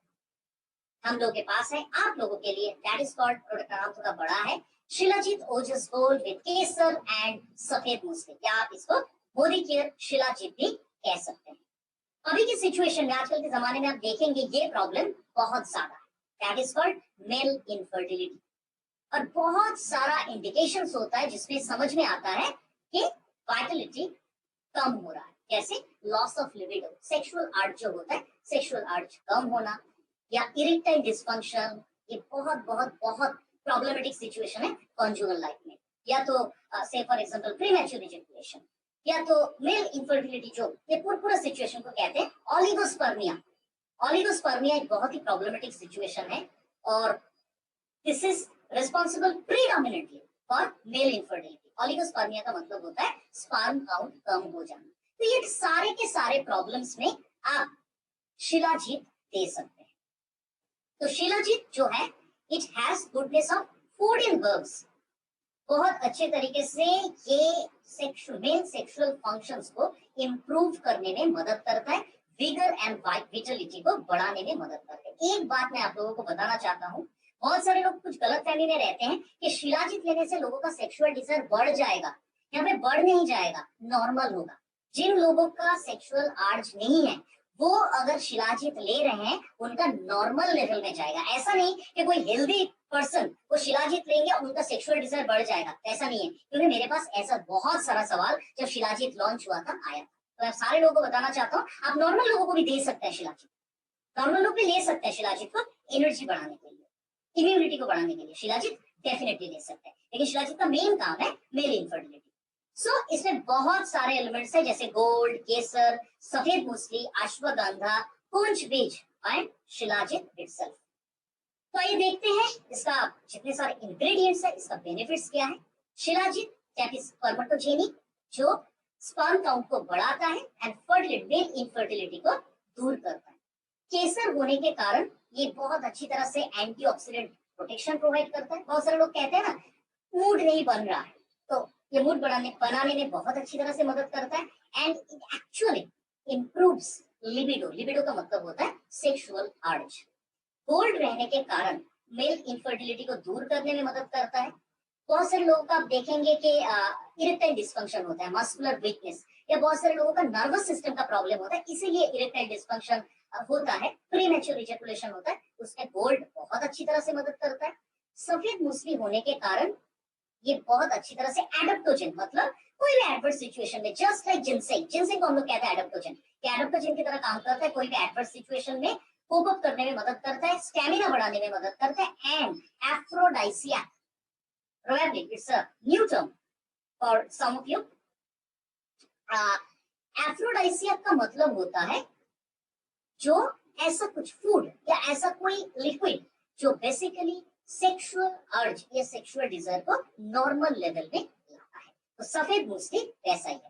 हम लोग के पास है आप लोगों के लिए, दैट इज कॉल्ड, प्रोडक्ट का नाम थोड़ा बड़ा है, शिलाजीत ओजस गोल्ड विद केसर एंड सफेद मूसली, या आप इसको मोदी केयर शिलाजीत भी कह सकते हैं। अभी की सिचुएशन में, आजकल के जमाने में आप देखेंगे ये प्रॉब्लम बहुत ज्यादा है, that is called male infertility. और बहुत सारा इंडिकेशंस होता है जिसमें समझ में आता है कि वाइटलिटी कम हो रहा है, जैसे लॉस ऑफ लिबिडो, सेक्सुअल अर्ज जो होता है, सेक्सुअल अर्ज कम होना, या इरेक्टाइल डिस्फंक्शन, ये बहुत बहुत बहुत प्रॉब्लमेटिक सिचुएशन है कॉन्जुगल लाइफ में, या तो से फॉर एग्जांपल प्रीमैच्योर इजैकुलेशन, या तो मेल इनफर्टिलिटी, जो ये पूरा सिचुएशन को कहते हैं ऑलिगोस्पर्मिया। ऑलिगोस्पर्मिया एक बहुत ही प्रॉब्लमेटिक सिचुएशन है और this is responsible predominantly for male infertility. Oligospermia का मतलब होता है स्पर्म काउंट कम हो जाना। तो ये सारे के सारे प्रॉब्लम्स में आप शिलाजीत दे सकते हैं। तो शिलाजीत जो है, it has goodness of food and herbs, बहुत अच्छे तरीके से ये मेल सेक्सुअल फंक्शंस को इम्प्रूव करने में मदद करता है, विगर एंड विटलिटी को बढ़ाने में मदद करता है। एक बात मैं आप लोगों को बताना चाहता हूँ, बहुत सारे लोग कुछ गलतफहमी में रहते हैं कि शिलाजीत लेने से लोगों का सेक्सुअल डिजायर बढ़ जाएगा। यहाँ पे बढ़ नहीं जाएगा, नॉर्मल होगा। जिन लोगों का सेक्सुअल आर्ज नहीं है वो अगर शिलाजीत ले रहे हैं, उनका नॉर्मल लेवल में जाएगा। ऐसा नहीं कि कोई हेल्दी पर्सन वो शिलाजीत लेंगे और उनका सेक्सुअल डिजायर बढ़ जाएगा, ऐसा नहीं है। क्योंकि मेरे पास ऐसा बहुत सारा सवाल जब शिलाजीत लॉन्च हुआ था आया, तो मैं सारे लोगों को बताना चाहता हूँ, आप नॉर्मल लोगों को भी दे सकते हैं शिलाजीत, नॉर्मल लोग भी ले सकते हैं शिलाजीत को, एनर्जी बढ़ाने के लिए, इम्यूनिटी को बढ़ाने के लिए शिलाजीत डेफिनेटली ले सकते हैं। लेकिन शिलाजीत का मेन काम है मेल इनफर्टिलिटी। सो इसमें बहुत सारे एलिमेंट्स हैं, जैसे गोल्ड, केसर, सफेद मूसली, अश्वगंधा, कुंज बीज एंड शिलाजीत इटसेल्फ। तो आइए देखते हैं इसका जितने सारे इंग्रेडिएंट्स है, इसका बेनिफिट्स क्या है। शिलाजीत दैट इज स्पर्मेटोजेनिक, जो स्पर्म काउंट को बढ़ाता है एंड मेल इनफर्टिलिटी को दूर करता है। केसर होने के कारण ये बहुत अच्छी तरह से एंटीऑक्सीडेंट प्रोटेक्शन प्रोवाइड करता है। बहुत सारे लोग कहते हैं ना मूड नहीं बन रहा है, तो ये मूड बनाने में बहुत अच्छी तरह से मदद करता है and it actually improves libido. Libido का मतलब होता है सेक्सुअल अर्ज। गोल्ड रहने के कारण मेल इनफर्टिलिटी को दूर करने में मदद करता है। बहुत सारे लोगों का आप देखेंगे कि इरेक्टाइल डिस्फंक्शन होता है, मस्कुलर वीकनेस, या बहुत सारे लोगों का नर्वस सिस्टम का प्रॉब्लम होता है, इसीलिए इरेक्टाइल डिस्फंक्शन होता है, प्रीमैच्योर इजैकुलेशन होता है, उसमें गोल्ड बहुत अच्छी तरह से मदद करता है। सफेद मूसली होने के कारण ये बहुत अच्छी तरह से एडाप्टोजन, मतलब कोई भी एडवर्स सिचुएशन में, जस्ट लाइक जिनसेंग, जिनसेंग को हम लोग कहते हैं एडाप्टोजन, कि एडाप्टोजन की तरह काम करता है। कोई भी एडवर्स सिचुएशन में कोप अप करने में मदद करता है, स्टेमिना बढ़ाने में मदद करता है, and aphrodisiac, probably it's a new term for some of you. Aphrodisiac का मतलब होता है जो ऐसा कुछ फूड या ऐसा कोई लिक्विड जो बेसिकली सेक्सुअल अर्ज या सेक्सुअल डिजायर को नॉर्मल लेवल में लाता है। तो सफेद मूंगफली वैसा ही है।